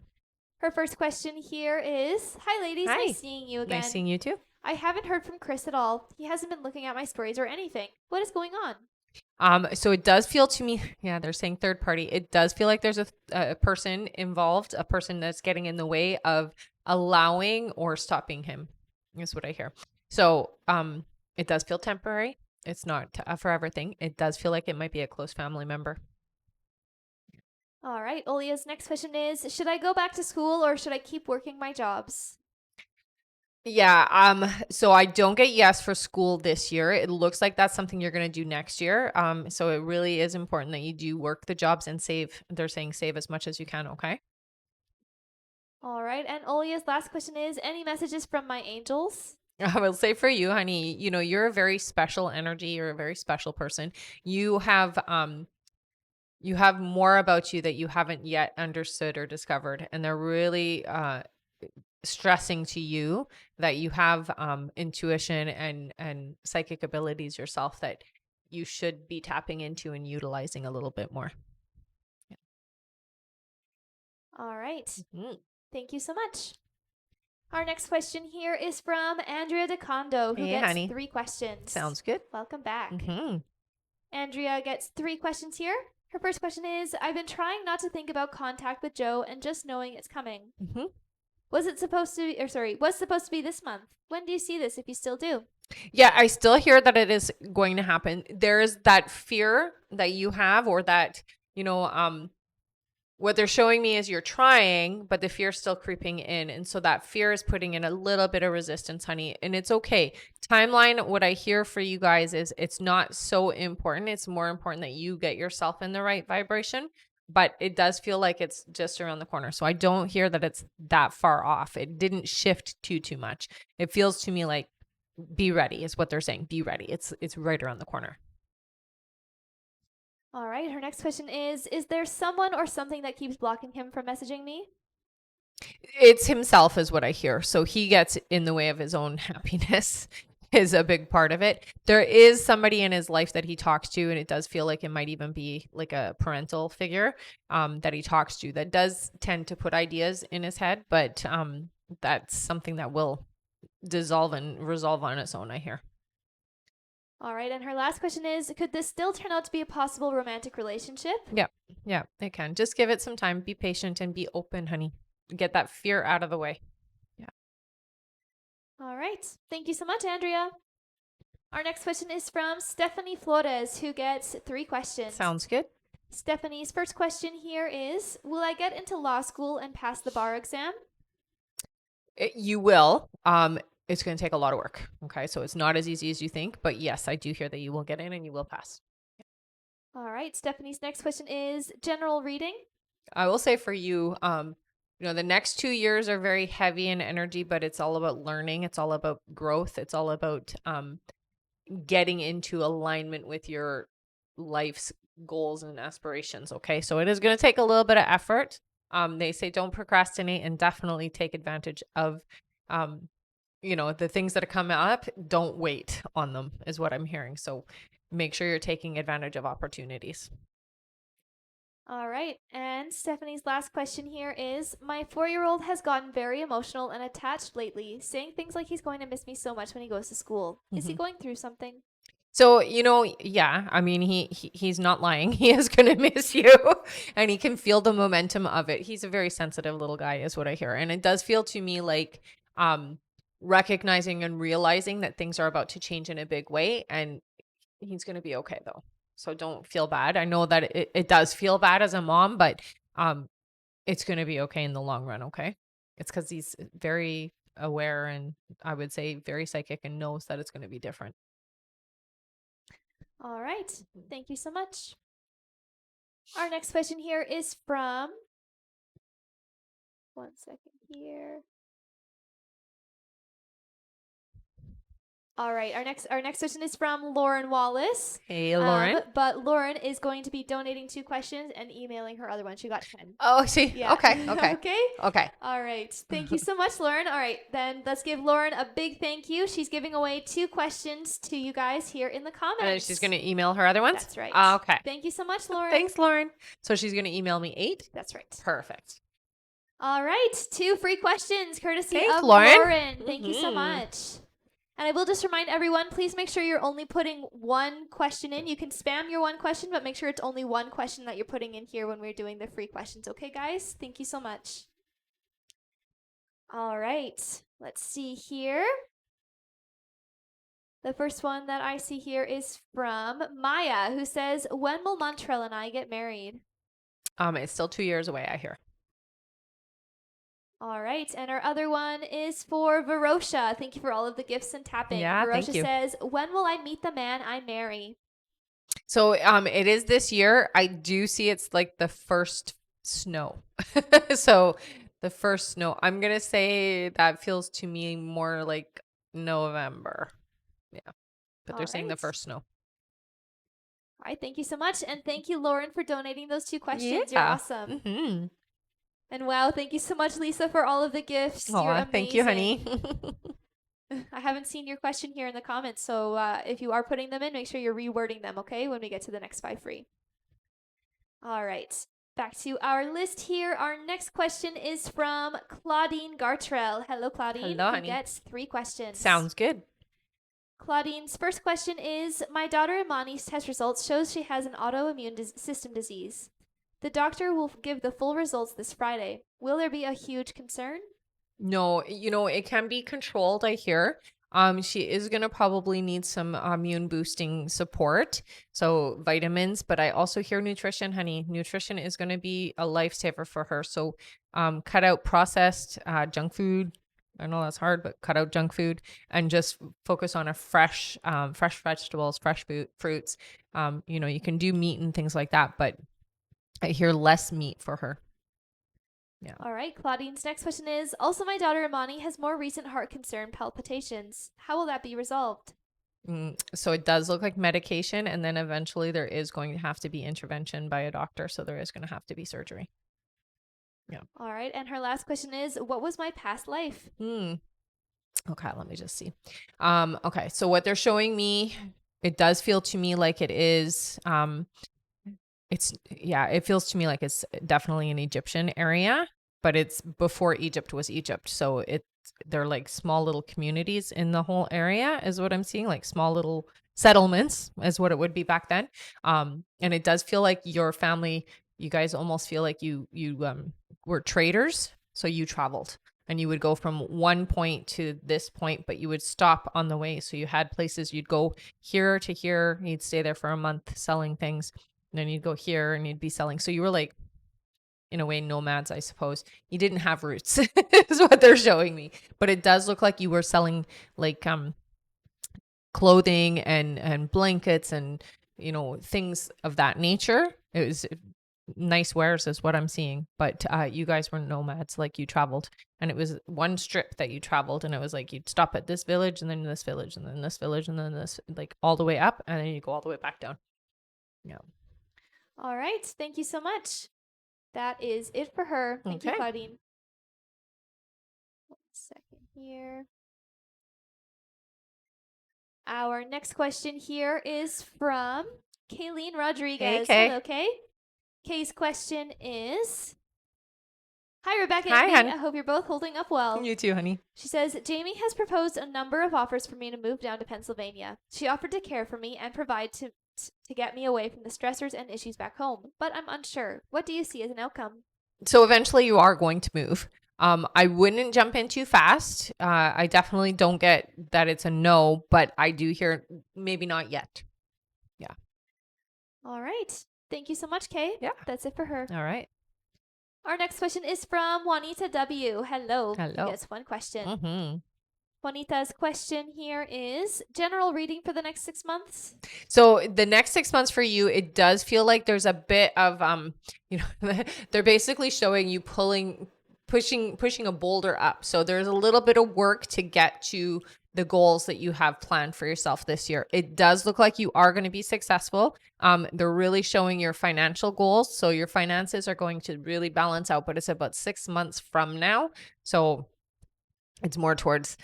Her first question here is, hi, ladies. Hi. Nice seeing you again. Nice seeing you too. I haven't heard from Chris at all. He hasn't been looking at my stories or anything. What is going on? So it does feel to me, yeah, they're saying third party. It does feel like there's a person involved, a person that's getting in the way of allowing or stopping him, is what I hear. So it does feel temporary. It's not a forever thing. It does feel like it might be a close family member. All right. Olia's next question is, should I go back to school or should I keep working my jobs? Yeah, so I don't get yes for school this year. It looks like that's something you're going to do next year. So it really is important that you do work the jobs and save. They're saying save as much as you can, okay? All right. And Olia's last question is, any messages from my angels? I will say for you, honey, you're a very special energy. You're a very special person. You have more about you that you haven't yet understood or discovered, and they're really stressing to you that you have intuition and psychic abilities yourself that you should be tapping into and utilizing a little bit more. Yeah. All right. Mm-hmm. Thank you so much. Our next question here is from Andrea DeCondo, who gets honey. 3 questions. Sounds good. Welcome back. Mm-hmm. Andrea gets 3 questions here. Her first question is, I've been trying not to think about contact with Joe and just knowing it's coming. Mm-hmm. Was supposed to be this month? When do you see this, if you still do? Yeah, I still hear that it is going to happen. There is that fear that you have, or that, what they're showing me is you're trying, but the fear's still creeping in. And so that fear is putting in a little bit of resistance, honey. And it's okay. Timeline, what I hear for you guys is it's not so important. It's more important that you get yourself in the right vibration. But it does feel like it's just around the corner. So I don't hear that it's that far off. It didn't shift too much. It feels to me like be ready is what they're saying. Be ready. It's right around the corner. All right. Her next question is there someone or something that keeps blocking him from messaging me? It's himself is what I hear. So he gets in the way of his own happiness is a big part of it. There is somebody in his life that he talks to, and it does feel like it might even be like a parental figure that he talks to that does tend to put ideas in his head, but that's something that will dissolve and resolve on its own, I hear. All right. And her last question is could this still turn out to be a possible romantic relationship? Yeah, it can. Just give it some time. Be patient and be open, honey. Get that fear out of the way. All right. Thank you so much, Andrea. Our next question is from Stephanie Flores, who gets 3 questions. Sounds good. Stephanie's first question here is will I get into law school and pass the bar exam? You will. It's going to take a lot of work. Okay. So it's not as easy as you think, but yes, I do hear that you will get in and you will pass. All right. Stephanie's next question is general reading. I will say for you, the next 2 years are very heavy in energy, but it's all about learning. It's all about growth. It's all about getting into alignment with your life's goals and aspirations. Okay. So it is going to take a little bit of effort. They say don't procrastinate and definitely take advantage of, the things that are coming up. Don't wait on them is what I'm hearing. So make sure you're taking advantage of opportunities. All right. And Stephanie's last question here is my 4-year-old has gotten very emotional and attached lately, saying things like he's going to miss me so much when he goes to school. Is he going through something? So, yeah, I mean, he's not lying. He is going to miss you and he can feel the momentum of it. He's a very sensitive little guy is what I hear. And it does feel to me like recognizing and realizing that things are about to change in a big way and he's going to be okay though. So don't feel bad. I know that it does feel bad as a mom, but it's going to be okay in the long run, okay? It's because he's very aware and I would say very psychic and knows that it's going to be different. All right. Thank you so much. Our next question here is from, one second here. All right, our next question is from Lauren Wallace. Hey, Lauren. But Lauren is going to be donating 2 questions and emailing her other one. She got 10. Oh, see. Yeah. Okay. Okay. All right. Thank you so much, Lauren. All right, then let's give Lauren a big thank you. She's giving away 2 questions to you guys here in the comments. And she's going to email her other ones? That's right. Okay. Thank you so much, Lauren. Thanks, Lauren. So she's going to email me 8? That's right. Perfect. All right, 2 free questions courtesy Thanks, of Lauren. Thank you so much. And I will just remind everyone, please make sure you're only putting 1 question in. You can spam your 1 question, but make sure it's only 1 question that you're putting in here when we're doing the free questions. Okay, guys? Thank you so much. All right. Let's see here. The first one that I see here is from Maya, who says, when will Montrell and I get married? It's still 2 years away, I hear. All right. And our other one is for Varosha. Thank you for all of the gifts and tapping. Yeah, Varosha thank you. says, when will I meet the man I marry? So it is this year. I do see it's like the first snow. So the first snow. I'm going to say that feels to me more like November. Yeah. But they're saying the first snow. All right. Thank you so much. And thank you, Lauren, for donating those 2 questions. Yeah. You're awesome. Mm-hmm. And wow, thank you so much, Lisa, for all of the gifts. You're amazing. Thank you, honey. I haven't seen your question here in the comments, so if you are putting them in, make sure you're rewording them, okay, when we get to the next 5 free. All right, back to our list here. Our next question is from Claudine Gartrell. Hello, Claudine. Hello, honey. Who gets 3 questions. Sounds good. Claudine's first question is, my daughter Imani's test results shows she has an autoimmune system disease. The doctor will give the full results this Friday. Will there be a huge concern? No, it can be controlled, I hear. She is going to probably need some immune boosting support. So vitamins, but I also hear nutrition, honey. Nutrition is going to be a lifesaver for her. So cut out processed junk food. I know that's hard, but cut out junk food and just focus on a fresh vegetables, fresh fruits. You can do meat and things like that, but I hear less meat for her. Yeah. All right. Claudine's next question is, also my daughter Imani has more recent heart concern palpitations. How will that be resolved? So it does look like medication, and then eventually there is going to have to be intervention by a doctor. So there is going to have to be surgery. Yeah. All right. And her last question is, what was my past life? Okay, let me just see. Okay, so what they're showing me, it does feel to me like it is it feels to me like it's definitely an Egyptian area, but it's before Egypt was Egypt. So they're like small little communities in the whole area is what I'm seeing, like small little settlements is what it would be back then. And it does feel like your family, you guys almost feel like you were traders. So you traveled and you would go from one point to this point, but you would stop on the way. So you had places you'd go here to here, you'd stay there for a month selling things. And then you'd go here and you'd be selling. So you were like, in a way, nomads, I suppose. You didn't have roots is what they're showing me. But it does look like you were selling like clothing and blankets and, things of that nature. It was nice wares is what I'm seeing. But you guys were nomads, like you traveled. And it was one strip that you traveled. And it was like you'd stop at this village and then this village and then this village and then this, like all the way up. And then you go all the way back down. Yeah. All right. Thank you so much. That is it for her. Thank you, Claudine. 1 second here. Our next question here is from Kayleen Rodriguez. Hey, Kay. Hello, Kay. Kay's question is, hi, Rebecca. Hi, and hon. I hope you're both holding up well. You too, honey. She says, Jamie has proposed a number of offers for me to move down to Pennsylvania. She offered to care for me and provide to get me away from the stressors and issues back home, but I'm unsure. What do you see as an outcome? So eventually you are going to move. I wouldn't jump in too fast. I definitely don't get that it's a no, but I do hear maybe not yet. Yeah. All right. Thank you so much, Kay. Yeah. That's it for her. All right. Our next question is from Juanita W. Hello. Hello. Yes, one question. Mm-hmm. Juanita's question here is general reading for the next 6 months. So the next 6 months for you, it does feel like there's a bit of they're basically showing you pushing a boulder up. So there's a little bit of work to get to the goals that you have planned for yourself this year. It does look like you are going to be successful. They're really showing your financial goals. So your finances are going to really balance out, but it's about 6 months from now. So it's more towards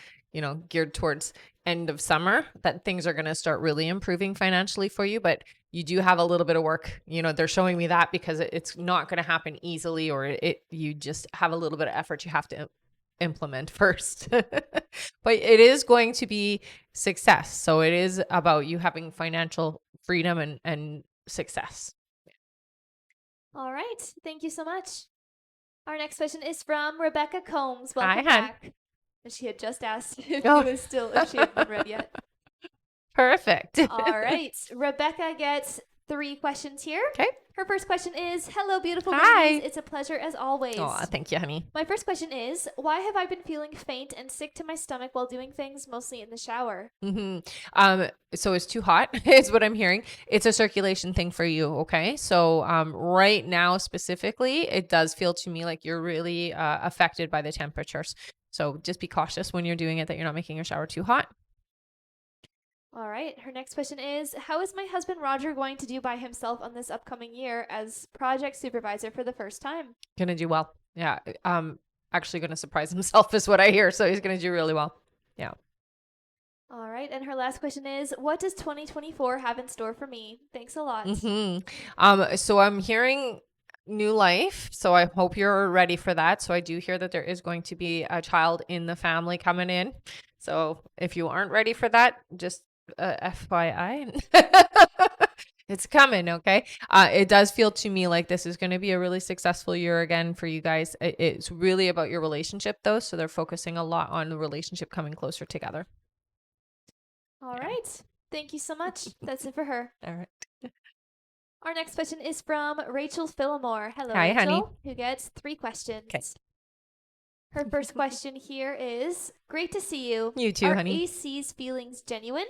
geared towards end of summer that things are going to start really improving financially for you. But you do have a little bit of work. They're showing me that because it's not going to happen easily, or you just have a little bit of effort you have to implement first. But it is going to be success. So it is about you having financial freedom and success. All right. Thank you so much. Our next question is from Rebecca Combs. Welcome Hi, hon. back. And she had just asked if she hadn't been read yet. Perfect. All right. Rebecca gets 3 questions here. Okay. Her first question is, hello, beautiful Hi. ladies. It's a pleasure as always. Aw, thank you, honey. My first question is, why have I been feeling faint and sick to my stomach while doing things, mostly in the shower? So it's too hot is what I'm hearing. It's a circulation thing for you. Okay. So, right now specifically, it does feel to me like you're really, affected by the temperatures. So just be cautious when you're doing it that you're not making your shower too hot. All right. Her next question is, how is my husband Roger going to do by himself on this upcoming year as project supervisor for the first time? Gonna do well. Yeah. Actually gonna surprise himself is what I hear. So he's gonna do really well. Yeah. All right. And her last question is, what does 2024 have in store for me? Thanks a lot. So I'm hearing new life. So I hope you're ready for that. So I do hear that there is going to be a child in the family coming in. So if you aren't ready for that, just FYI, it's coming. Okay. It does feel to me like this is going to be a really successful year again for you guys. It's really about your relationship though. So they're focusing a lot on the relationship coming closer together. All right. Thank you so much. That's it for her. All right. Our next question is from Rachel Phillimore. Hello, Hi, Rachel, honey. who gets 3 questions. Okay. Her first question here is, great to see you. You too, Are honey. AC's feelings genuine?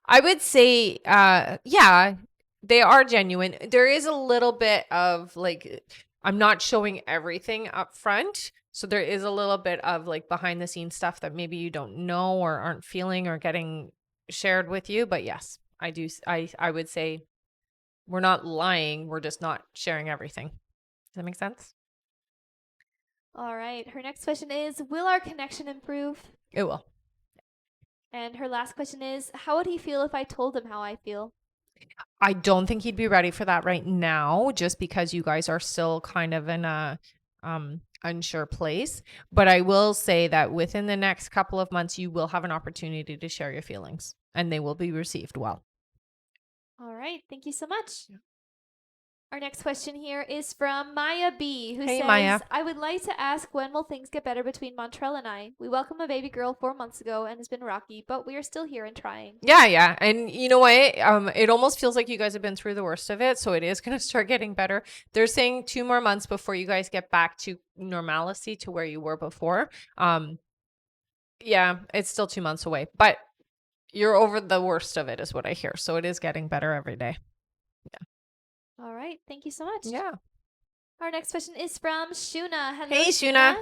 I would say, yeah, they are genuine. There is a little bit of like, I'm not showing everything up front. So there is a little bit of like behind the scenes stuff that maybe you don't know or aren't feeling or getting shared with you. But yes, I do. I would say we're not lying. We're just not sharing everything. Does that make sense? All right. Her next question is, will our connection improve? It will. And her last question is, how would he feel if I told him how I feel? I don't think he'd be ready for that right now, just because you guys are still kind of in a unsure place. But I will say that within the next couple of months, you will have an opportunity to share your feelings, and they will be received well. All right. Thank you so much. Yeah. Our next question here is from Maya B, who Hey, says, Maya. I would like to ask, when will things get better between Montrell and I? We welcomed a baby girl 4 months ago and it's been rocky, but we are still here and trying. Yeah. And you know what? It almost feels like you guys have been through the worst of it. So it is going to start getting better. They're saying 2 more months before you guys get back to normalcy, to where you were before. Yeah, it's still 2 months away, but you're over the worst of it is what I hear. So it is getting better every day. All right. Thank you so much. Yeah. Our next question is from Shuna. Hello, Hey, Shuna.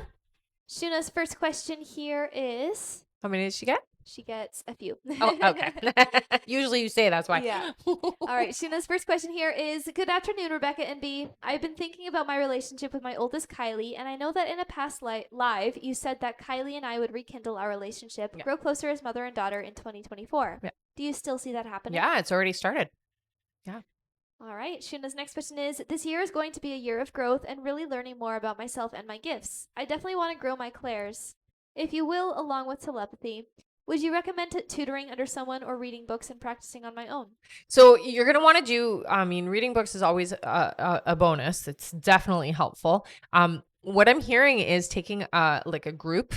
Shuna's first question here is, How many did she get? she gets a few. Oh, okay. Usually you say that's why. Yeah. All right. Shuna's first question here is, good afternoon, Rebecca and B. I've been thinking about my relationship with my oldest Kylie, and I know that in a past live, you said that Kylie and I would rekindle our relationship, Yeah. grow closer as mother and daughter in 2024. Yeah. Do you still see that happening? Yeah, it's already started. All right. Shuna's next question is, this year is going to be a year of growth and really learning more about myself and my gifts. I definitely want to grow my clairs, if you will, along with telepathy. Would you recommend tutoring under someone or reading books and practicing on my own? So you're going to want to do, reading books is always a bonus. It's definitely helpful. What I'm hearing is taking like a group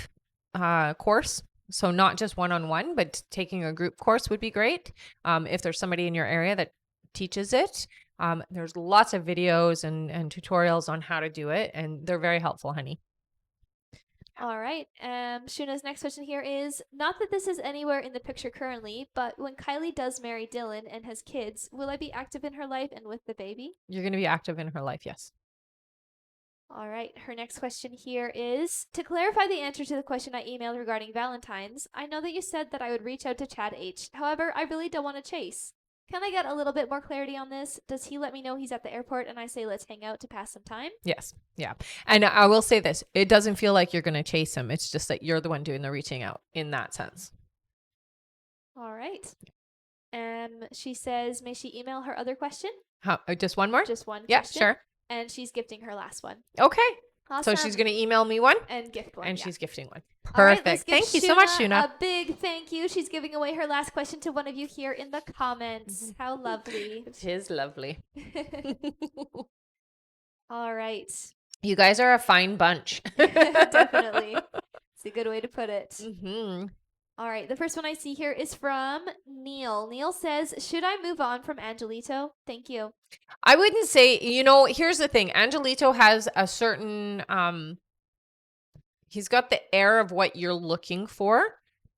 course. So not just one-on-one, but taking a group course would be great. If there's somebody in your area that teaches it, there's lots of videos and tutorials on how to do it, and they're very helpful, honey. All right. Shuna's next question here is, not that this is anywhere in the picture currently, but when Kylie does marry Dylan and has kids, will I be active in her life and with the baby? You're going to be active in her life, yes. All right. Her next question here is, to clarify the answer to the question I emailed regarding Valentine's, I know that you said that I would reach out to Chad H. However, I really don't want to chase. Can I get a little bit more clarity on this? Does he let me know he's at the airport and I say, let's hang out to pass some time? Yes. Yeah. And I will say this, it doesn't feel like you're going to chase him. It's just that you're the one doing the reaching out in that sense. All right. She says, may she email her other question? Just one more? Just one Yeah, question. sure. And she's gifting her last one. Okay. Awesome. So she's going to email me one and gift one. and yeah. she's gifting one. All right, Perfect. let's give Thank you so much, Shuna. A big thank you. She's giving away her last question to one of you here in the comments. How lovely. It is lovely. All right. You guys are a fine bunch. Definitely. It's a good way to put it. Mm-hmm. All right. The first one I see here is from Neil. Neil says, should I move on from Angelito? Thank you. I wouldn't say, here's the thing. Angelito has a certain, he's got the air of what you're looking for,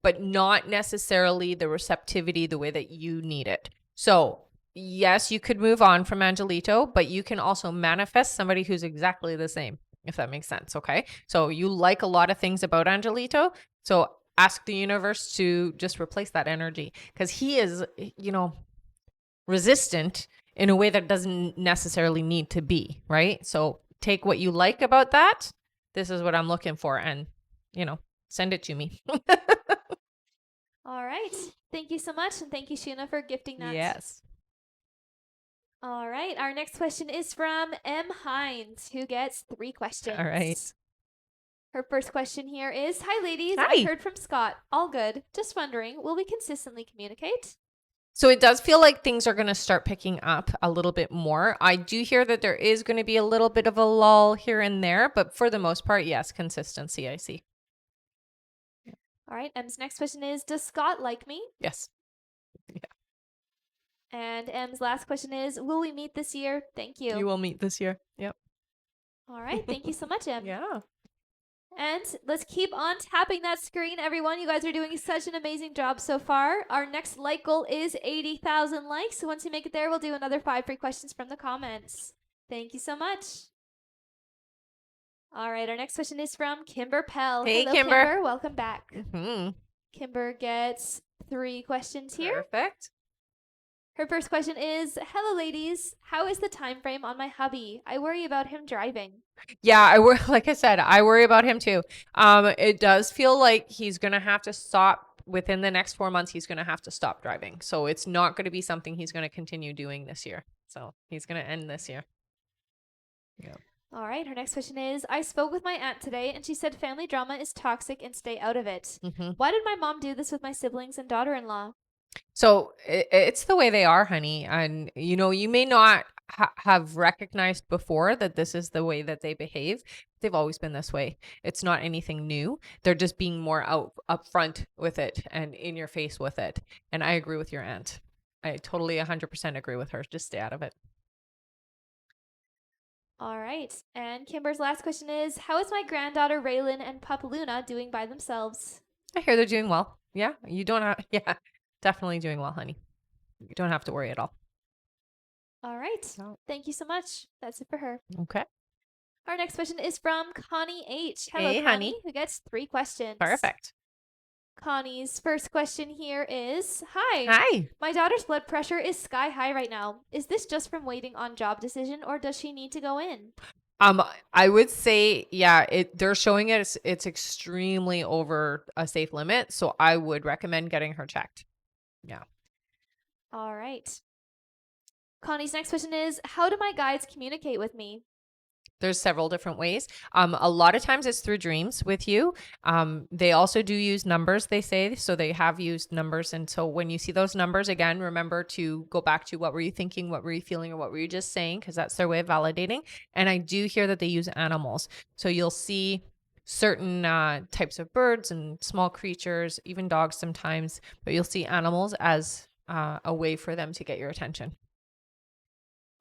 but not necessarily the receptivity the way that you need it. So yes, you could move on from Angelito, but you can also manifest somebody who's exactly the same, if that makes sense. Okay. So you like a lot of things about Angelito. So ask the universe to just replace that energy, because he is, resistant in a way that doesn't necessarily need to be, right? So take what you like about that. This is what I'm looking for, and, send it to me. All right. Thank you so much. And thank you, Shuna, for gifting that. Yes. All right. Our next question is from M. Hines, who gets 3 questions. All right. Her first question here is, hi, ladies. Hi. I heard from Scott. All good. Just wondering, will we consistently communicate? So it does feel like things are going to start picking up a little bit more. I do hear that there is going to be a little bit of a lull here and there, but for the most part, yes, consistency, I see. All right. M's next question is, does Scott like me? Yes. And M's last question is, will we meet this year? Thank you. You will meet this year. Yep. All right. Thank you so much, M. Yeah. And let's keep on tapping that screen, everyone. You guys are doing such an amazing job so far. Our next like goal is 80,000 likes. So once you make it there, we'll do another 5 free questions from the comments. Thank you so much. All right, our next question is from Kimber Pell. Hey, Hello, Kimber. Welcome back. Hmm. Kimber gets 3 questions here. Perfect. Her first question is, hello, ladies. How is the time frame on my hubby? I worry about him driving. Yeah, like I said, I worry about him too. It does feel like he's going to have to stop within the next 4 months. He's going to have to stop driving. So it's not going to be something he's going to continue doing this year. So he's going to end this year. Yeah. All right, her next question is, I spoke with my aunt today and she said family drama is toxic and stay out of it. Mm-hmm. Why did my mom do this with my siblings and daughter-in-law? So it's the way they are, honey. And, you may not have recognized before that this is the way that they behave. They've always been this way. It's not anything new. They're just being more upfront with it and in your face with it. And I agree with your aunt. I totally 100% agree with her. Just stay out of it. All right, and Kimber's last question is, how is my granddaughter Raylan and pup Luna doing by themselves? I hear they're doing well. Yeah, you don't have, yeah, definitely doing well, honey. You don't have to worry at all. All right, thank you so much. That's it for her. Okay. Our next question is from Connie H. Hello, Hey, Connie, honey. who gets 3 questions. Perfect. Connie's first question here is, hi. Hi. My daughter's blood pressure is sky high right now. Is this just from waiting on job decision or does she need to go in? I would say, yeah, they're showing it's extremely over a safe limit. So I would recommend getting her checked. Yeah. All right. Connie's next question is, how do my guides communicate with me? There's several different ways. A lot of times it's through dreams with you. They also do use numbers, they say. So they have used numbers. And so when you see those numbers, again, remember to go back to what were you thinking, what were you feeling, or what were you just saying? Because that's their way of validating. And I do hear that they use animals. So you'll see certain types of birds and small creatures, even dogs sometimes, but you'll see animals as a way for them to get your attention.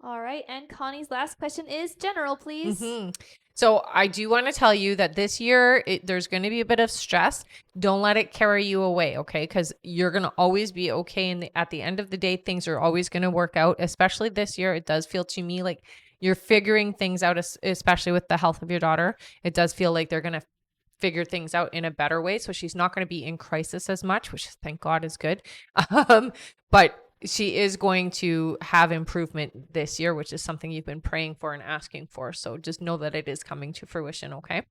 All right. And Connie's last question is general, please. Mm-hmm. So I do want to tell you that this year, there's going to be a bit of stress. Don't let it carry you away, okay? Because you're going to always be okay. And at the end of the day, things are always going to work out, especially this year. It does feel to me like you're figuring things out, especially with the health of your daughter. It does feel like they're going to figure things out in a better way. So she's not going to be in crisis as much, which thank God is good. But she is going to have improvement this year, which is something you've been praying for and asking for. So just know that it is coming to fruition, okay?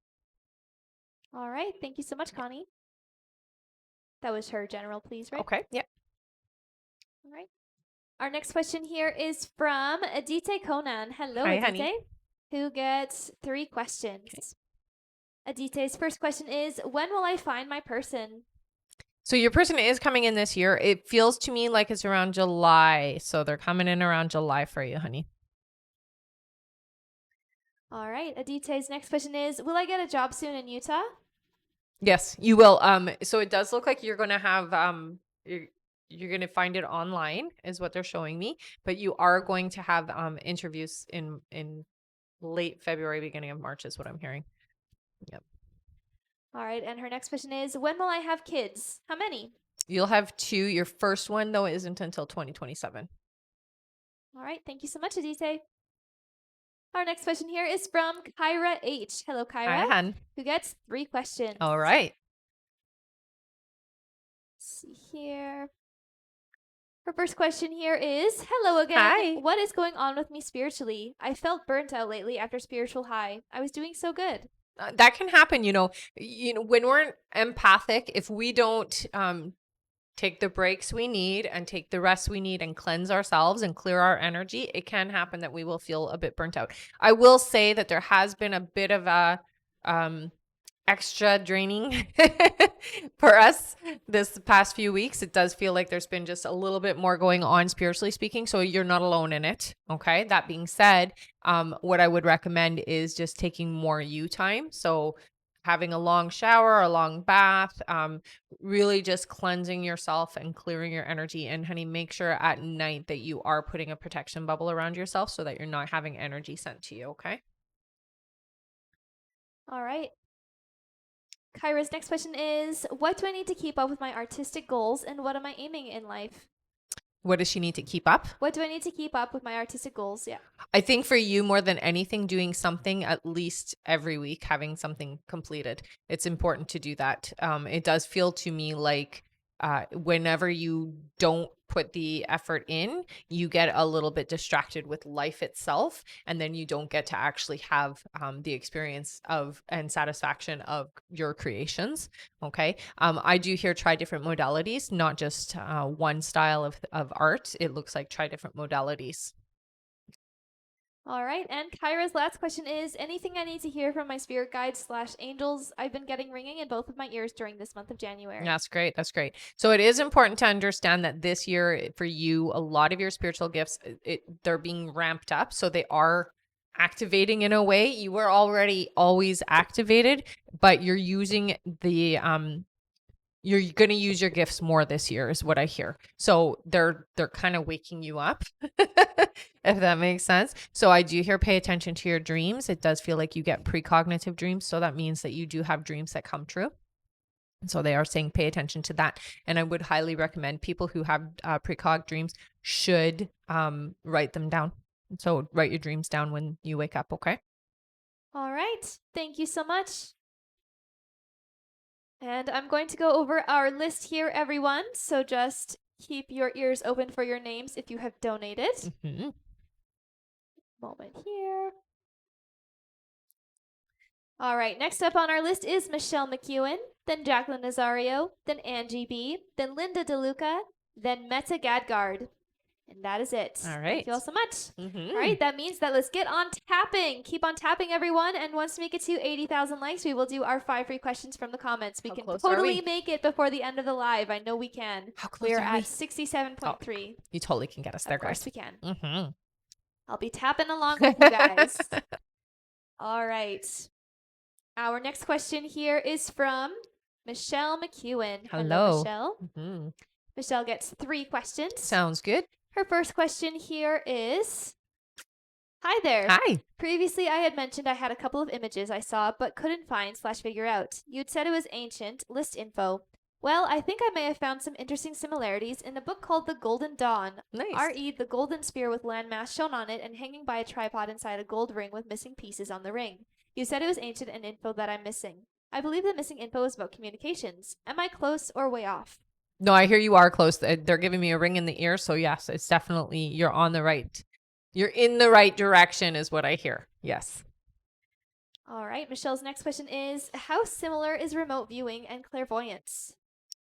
All right. Thank you so much, Connie. That was her general, please, right? Okay. Yep. All right. Our next question here is from Adite Conan. Hello, Hi, Adite, honey. who gets 3 questions. Okay. Adite's first question is, when will I find my person? So your person is coming in this year. It feels to me like it's around July. So they're coming in around July for you, honey. All right. Adite's next question is, will I get a job soon in Utah? Yes, you will. So it does look like you're going to have, you're going to find it online is what they're showing me, but you are going to have interviews in late February, beginning of March is what I'm hearing. Yep. All right. And her next question is, when will I have kids? How many? You'll have 2. Your first one, though, isn't until 2027. All right. Thank you so much, Adite. Our next question here is from Kyra H. Hello, Kyra. Hi, hon. Who gets 3 questions. All right. Let's see here. Her first question here is, hello again. Hi. What is going on with me spiritually? I felt burnt out lately after spiritual high. I was doing so good. That can happen, when we're empathic, if we don't take the breaks we need and take the rest we need and cleanse ourselves and clear our energy, it can happen that we will feel a bit burnt out. I will say that there has been a bit of a extra draining for us this past few weeks. It does feel like there's been just a little bit more going on spiritually speaking. So you're not alone in it. Okay. That being said, what I would recommend is just taking more you time. So having a long shower, a long bath, really just cleansing yourself and clearing your energy. And honey, make sure at night that you are putting a protection bubble around yourself so that you're not having energy sent to you. Okay. All right. Kyra's next question is, what do I need to keep up with my artistic goals and what am I aiming in life? What does she need to keep up? What do I need to keep up with my artistic goals? Yeah. I think for you, more than anything, doing something at least every week, having something completed. It's important to do that. It does feel to me like whenever you don't put the effort in, you get a little bit distracted with life itself, and then you don't get to actually have the experience of and satisfaction of your creations. Okay. I do here try different modalities, not just one style of art. It looks like try different modalities. All right. And Kyra's last question is, anything I need to hear from my spirit guides / angels? I've been getting ringing in both of my ears during this month of January. That's great. That's great. So it is important to understand that this year for you, a lot of your spiritual gifts, they're being ramped up. So they are activating in a way. You were already always activated, but you're using the you're going to use your gifts more this year is what I hear. So they're kind of waking you up, if that makes sense. So I do hear pay attention to your dreams. It does feel like you get precognitive dreams. So that means that you do have dreams that come true. So they are saying pay attention to that. And I would highly recommend people who have precog dreams should write them down. So write your dreams down when you wake up, okay? All right. Thank you so much. And I'm going to go over our list here, everyone. So just keep your ears open for your names if you have donated. Mm-hmm. Moment here. All right, next up on our list is Michelle McEwen, then Jacqueline Nazario, then Angie B, then Linda DeLuca, then Meta Gadgard. And that is it. All right. Thank you all so much. Mm-hmm. All right, that means that let's get on tapping. Keep on tapping, everyone. And once we make it to 80,000 likes, we will do our 5 free questions from the comments. We How can close are totally we? make it before the end of the live. I know we can. How close We're are we? at 67.3. You totally can get us there, Of course guys. we can. Mm-hmm. I'll be tapping along with you guys. All right. Our next question here is from Michelle McEwen. Hello. Michelle. Mm-hmm. Michelle gets 3 questions. Sounds good. Her first question here is, hi there. Hi. Previously, I had mentioned I had a couple of images I saw but couldn't find / figure out. You'd said it was ancient, list info. Well, I think I may have found some interesting similarities in a book called The Golden Dawn. Nice. R.E. the golden spear with landmass shown on it and hanging by a tripod inside a gold ring with missing pieces on the ring. You said it was ancient and info that I'm missing. I believe the missing info is about communications. Am I close or way off? No, I hear you are close. They're giving me a ring in the ear. So yes, it's definitely, you're in the right direction is what I hear. Yes. All right. Michelle's next question is, how similar is remote viewing and clairvoyance?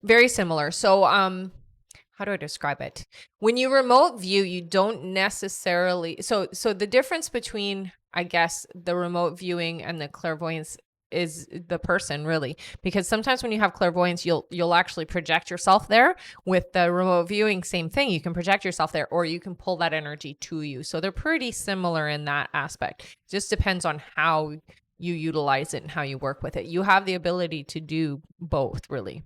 Very similar. So, how do I describe it? When you remote view, you don't necessarily, so the difference between, I guess, the remote viewing and the clairvoyance is the person, really, because sometimes when you have clairvoyance, you'll actually project yourself there. With the remote viewing, same thing. You can project yourself there, or you can pull that energy to you. So they're pretty similar in that aspect. It just depends on how you utilize it and how you work with it. You have the ability to do both, really.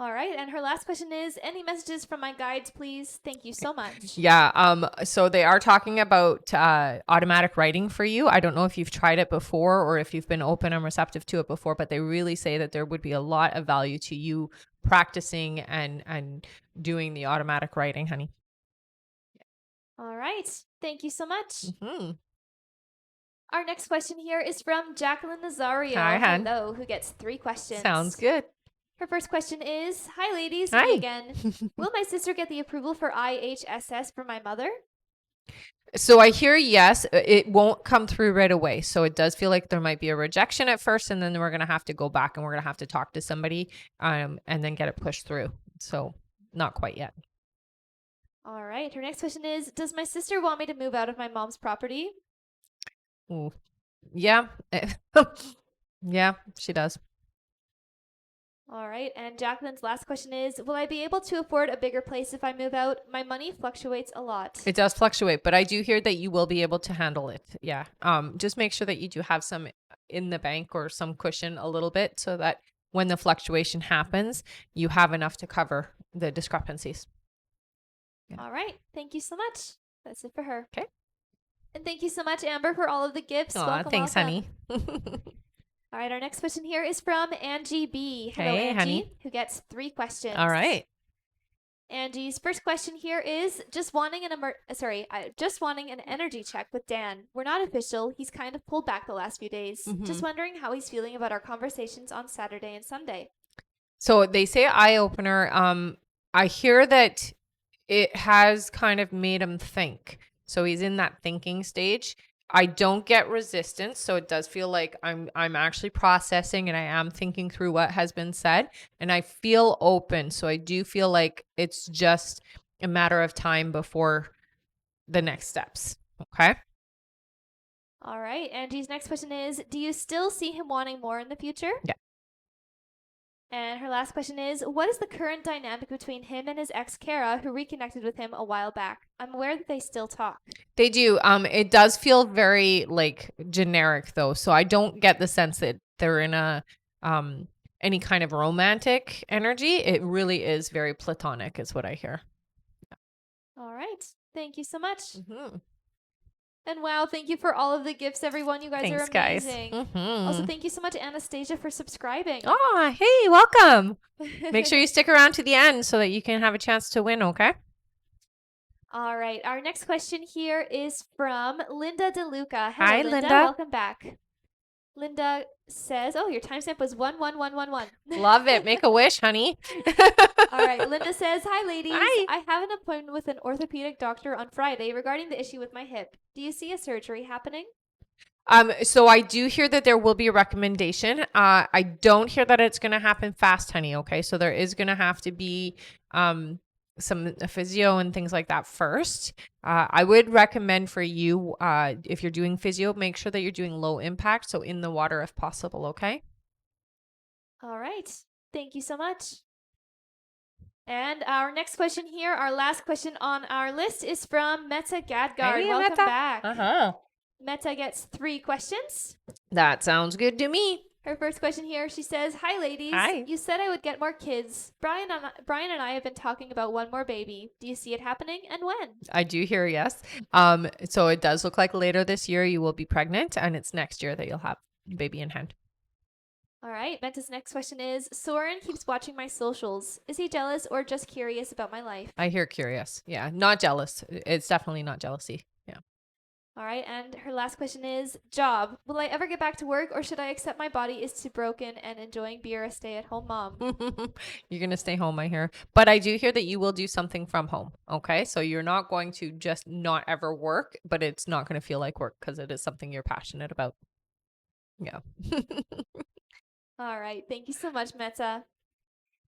All right. And her last question is, any messages from my guides, please? Thank you so much. Yeah. So they are talking about automatic writing for you. I don't know if you've tried it before or if you've been open and receptive to it before, but they really say that there would be a lot of value to you practicing and doing the automatic writing, honey. All right. Thank you so much. Mm-hmm. Our next question here is from Jacqueline Nazario. Hi, hon. Hello, who gets 3 questions. Sounds good. Her first question is, hi, ladies. Hi. Me again. Will my sister get the approval for IHSS for my mother? So I hear yes. It won't come through right away. So it does feel like there might be a rejection at first, and then we're going to have to go back and we're going to have to talk to somebody and then get it pushed through. So not quite yet. All right. Her next question is, does my sister want me to move out of my mom's property? Ooh. Yeah. Yeah, she does. All right. And Jacqueline's last question is, will I be able to afford a bigger place if I move out? My money fluctuates a lot. It does fluctuate, but I do hear that you will be able to handle it. Yeah. Just make sure that you do have some in the bank or some cushion a little bit so that when the fluctuation happens, you have enough to cover the discrepancies. Yeah. All right. Thank you so much. That's it for her. Okay. And thank you so much, Amber, for all of the gifts. Aw, Welcome, thanks, welcome. honey. All right, our next question here is from Angie B. Hello, Hey, Angie, honey. who gets 3 questions. All right. Angie's first question here is just wanting an energy check with Dan. We're not official. He's kind of pulled back the last few days. Just wondering how he's feeling about our conversations on Saturday and Sunday. So they say eye opener. I hear that it has kind of made him think. So he's in that thinking stage. I don't get resistance, so it does feel like I'm actually processing and I am thinking through what has been said, and I feel open. So I do feel like it's just a matter of time before the next steps. Okay? All right, Angie's next question is, do you still see him wanting more in the future? Yeah. And her last question is, what is the current dynamic between him and his ex, Kara, who reconnected with him a while back? I'm aware that they still talk. They do. It does feel very like generic though. So I don't get the sense that they're in a any kind of romantic energy. It really is very platonic is what I hear. All right. Thank you so much. Mm-hmm. And wow, thank you for all of the gifts, everyone. You guys Thanks, are amazing. guys. Also, thank you so much, Anastasia, for subscribing. Oh, hey, welcome. Make sure you stick around to the end so that you can have a chance to win, okay? All right. Our next question here is from Linda DeLuca. Hello, Hi, Linda. Linda. Welcome back. Linda says, oh, your timestamp was 11111. Love it. Make a wish, honey. All right. Linda says, hi, ladies. Hi. I have an appointment with an orthopedic doctor on Friday regarding the issue with my hip. Do you see a surgery happening? So I do hear that there will be a recommendation. I don't hear that it's going to happen fast, honey. Okay. So there is going to have to be, some physio and things like that first. I would recommend for you, if you're doing physio, make sure that you're doing low impact. So in the water if possible. Okay. All right. Thank you so much. And our next question here, our last question on our list is from Meta Gadgard. Hey, Welcome Meta. back. Uh-huh. Meta gets 3 questions. That sounds good to me. Her first question here, she says, hi, ladies. Hi. You said I would get more kids. Brian and I have been talking about one more baby. Do you see it happening, and when? I do hear yes. So it does look like later this year you will be pregnant, and it's next year that you'll have baby in hand. All right. Meta's next question is, Soren keeps watching my socials. Is he jealous or just curious about my life? I hear curious. Yeah, not jealous. It's definitely not jealousy. Yeah. All right. And her last question is, job. Will I ever get back to work, or should I accept my body is too broken and enjoying being a stay-at-home mom? You're going to stay home, I hear. But I do hear that you will do something from home. Okay. So you're not going to just not ever work, but it's not going to feel like work because it is something you're passionate about. Yeah. All right. Thank you so much, Meta.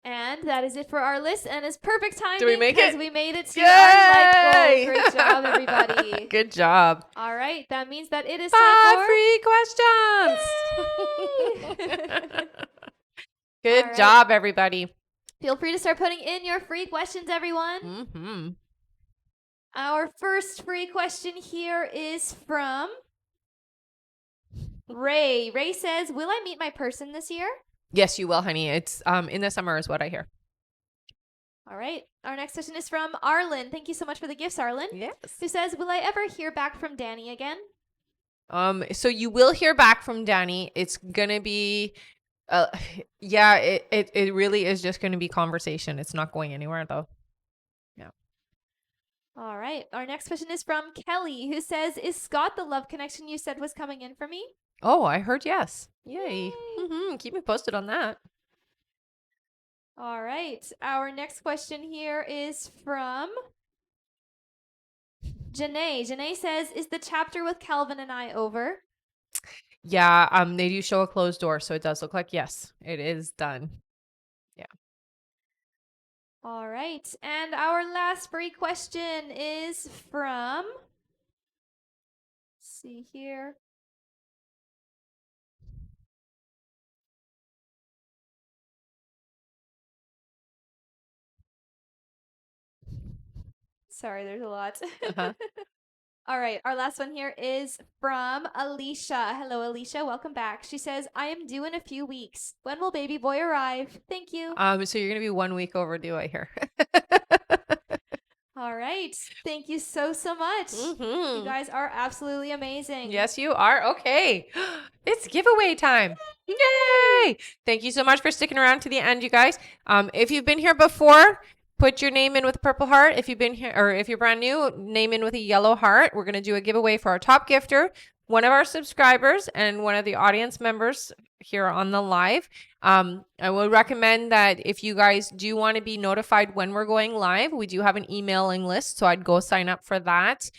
And that is it for our list, and it's perfect timing. Did we make it? We made it to Yay! our like goal. Great job, everybody. Good job. All right. That means that it is 5 time for... free questions. Good All right. job, everybody. Feel free to start putting in your free questions, everyone. Mm-hmm. Our first free question here is from Ray. Ray says, will I meet my person this year? Yes, you will, honey. It's in the summer is what I hear. All right. Our next question is from Arlen. Thank you so much for the gifts, Arlen. Yes. Who says, will I ever hear back from Danny again? So you will hear back from Danny. It's gonna be yeah, it really is just gonna be conversation. It's not going anywhere though. Yeah. All right. Our next question is from Kelly, who says, is Scott the love connection you said was coming in for me? Oh, I heard yes. Yay. Yay. Mm-hmm. Keep me posted on that. All right. Our next question here is from Janae. Janae says, is the chapter with Calvin and I over? Yeah, they do show a closed door, so it does look like yes, it is done. Yeah. All right. And our last free question is from, let's see here. Sorry, there's a lot. Uh-huh. All right, our last one here is from Alicia. Hello, Alicia. Welcome back. She says, I am due in a few weeks. When will baby boy arrive? Thank you. So you're gonna be 1 week overdue, I hear. All right. Thank you so much. You guys are absolutely amazing. Yes, you are. Okay. It's giveaway time. Yay! Thank you so much for sticking around to the end, you guys. If you've been here before, put your name in with a purple heart. If you've been here, or if you're brand new, name in with a yellow heart. We're going to do a giveaway for our top gifter, one of our subscribers, and one of the audience members here on the live. I would recommend that if you guys do want to be notified when we're going live, we do have an emailing list, so I'd go sign up for that.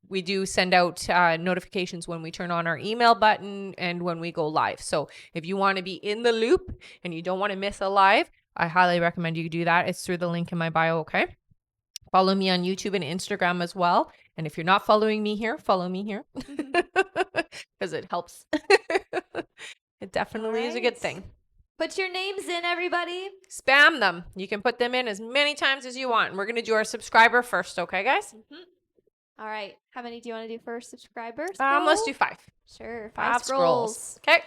We do send out notifications when we turn on our email button and when we go live. So if you want to be in the loop and you don't want to miss a live, I highly recommend you do that. It's through the link in my bio, okay? Follow me on YouTube and Instagram as well. And if you're not following me here, follow me here because it helps. It definitely is a good thing. Put your names in, everybody. Spam them. You can put them in as many times as you want. We're going to do our subscriber first, okay, guys? All right. How many do you want to do for subscribers? Let's do 5. Sure. 5 scrolls. Okay.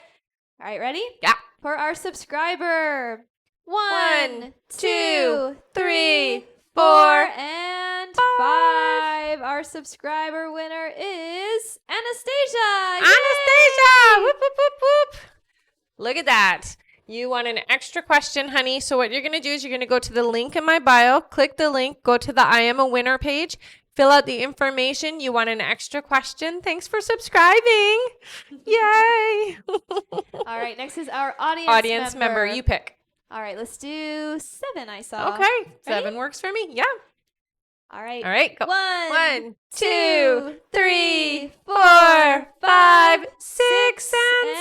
All right, ready? Yeah. For our subscriber. 1, 2, 2, 3, 4, 4, and 5. 5. Our subscriber winner is Anastasia. Anastasia! Whoop, whoop, whoop, whoop. Look at that. You want an extra question, honey. So what you're going to do is you're going to go to the link in my bio, click the link, go to the I am a winner page, fill out the information. You want an extra question. Thanks for subscribing. Yay. All right, next is our audience member. You pick. All right, let's do 7, I saw. Okay. Ready? 7 works for me. Yeah. All right. All right. Go. 1, 2, 3, 4, 5, 6, and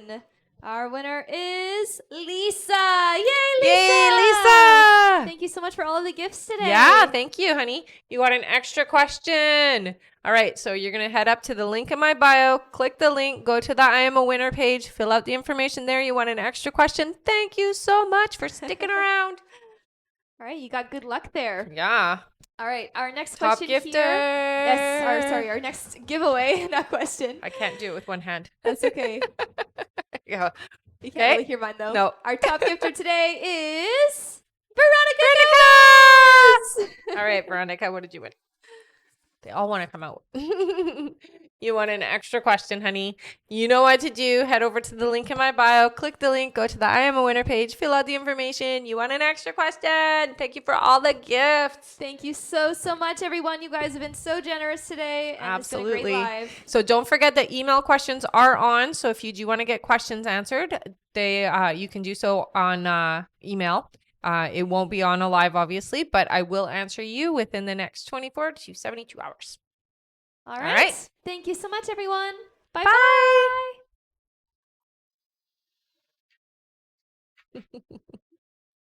7. Our winner is Lisa. Yay, Lisa! Yay, Lisa! Thank you so much for all of the gifts today. Yeah, thank you, honey. You got an extra question. All right, so you're going to head up to the link in my bio, click the link, go to the I am a winner page, fill out the information there. You want an extra question. Thank you so much for sticking around. All right, you got good luck there. Yeah. All right, our next Top question gifter. here. Yes, sorry, our next giveaway, not question. I can't do it with one hand. That's okay. Yeah. You can't really hear mine, though. No. Our top gifter today is Veronica. All right, Veronica, what did you win? They all want to come out. You want an extra question, honey. You know what to do. Head over to the link in my bio. Click the link. Go to the I am a winner page. Fill out the information. You want an extra question. Thank you for all the gifts. Thank you so much, everyone. You guys have been so generous today. And Absolutely. It's been a great live. So don't forget that email questions are on. So if you do want to get questions answered, you can do so on email. It won't be on a live, obviously, but I will answer you within the next 24 to 72 hours. All right. Thank you so much, everyone. Bye-bye. Bye.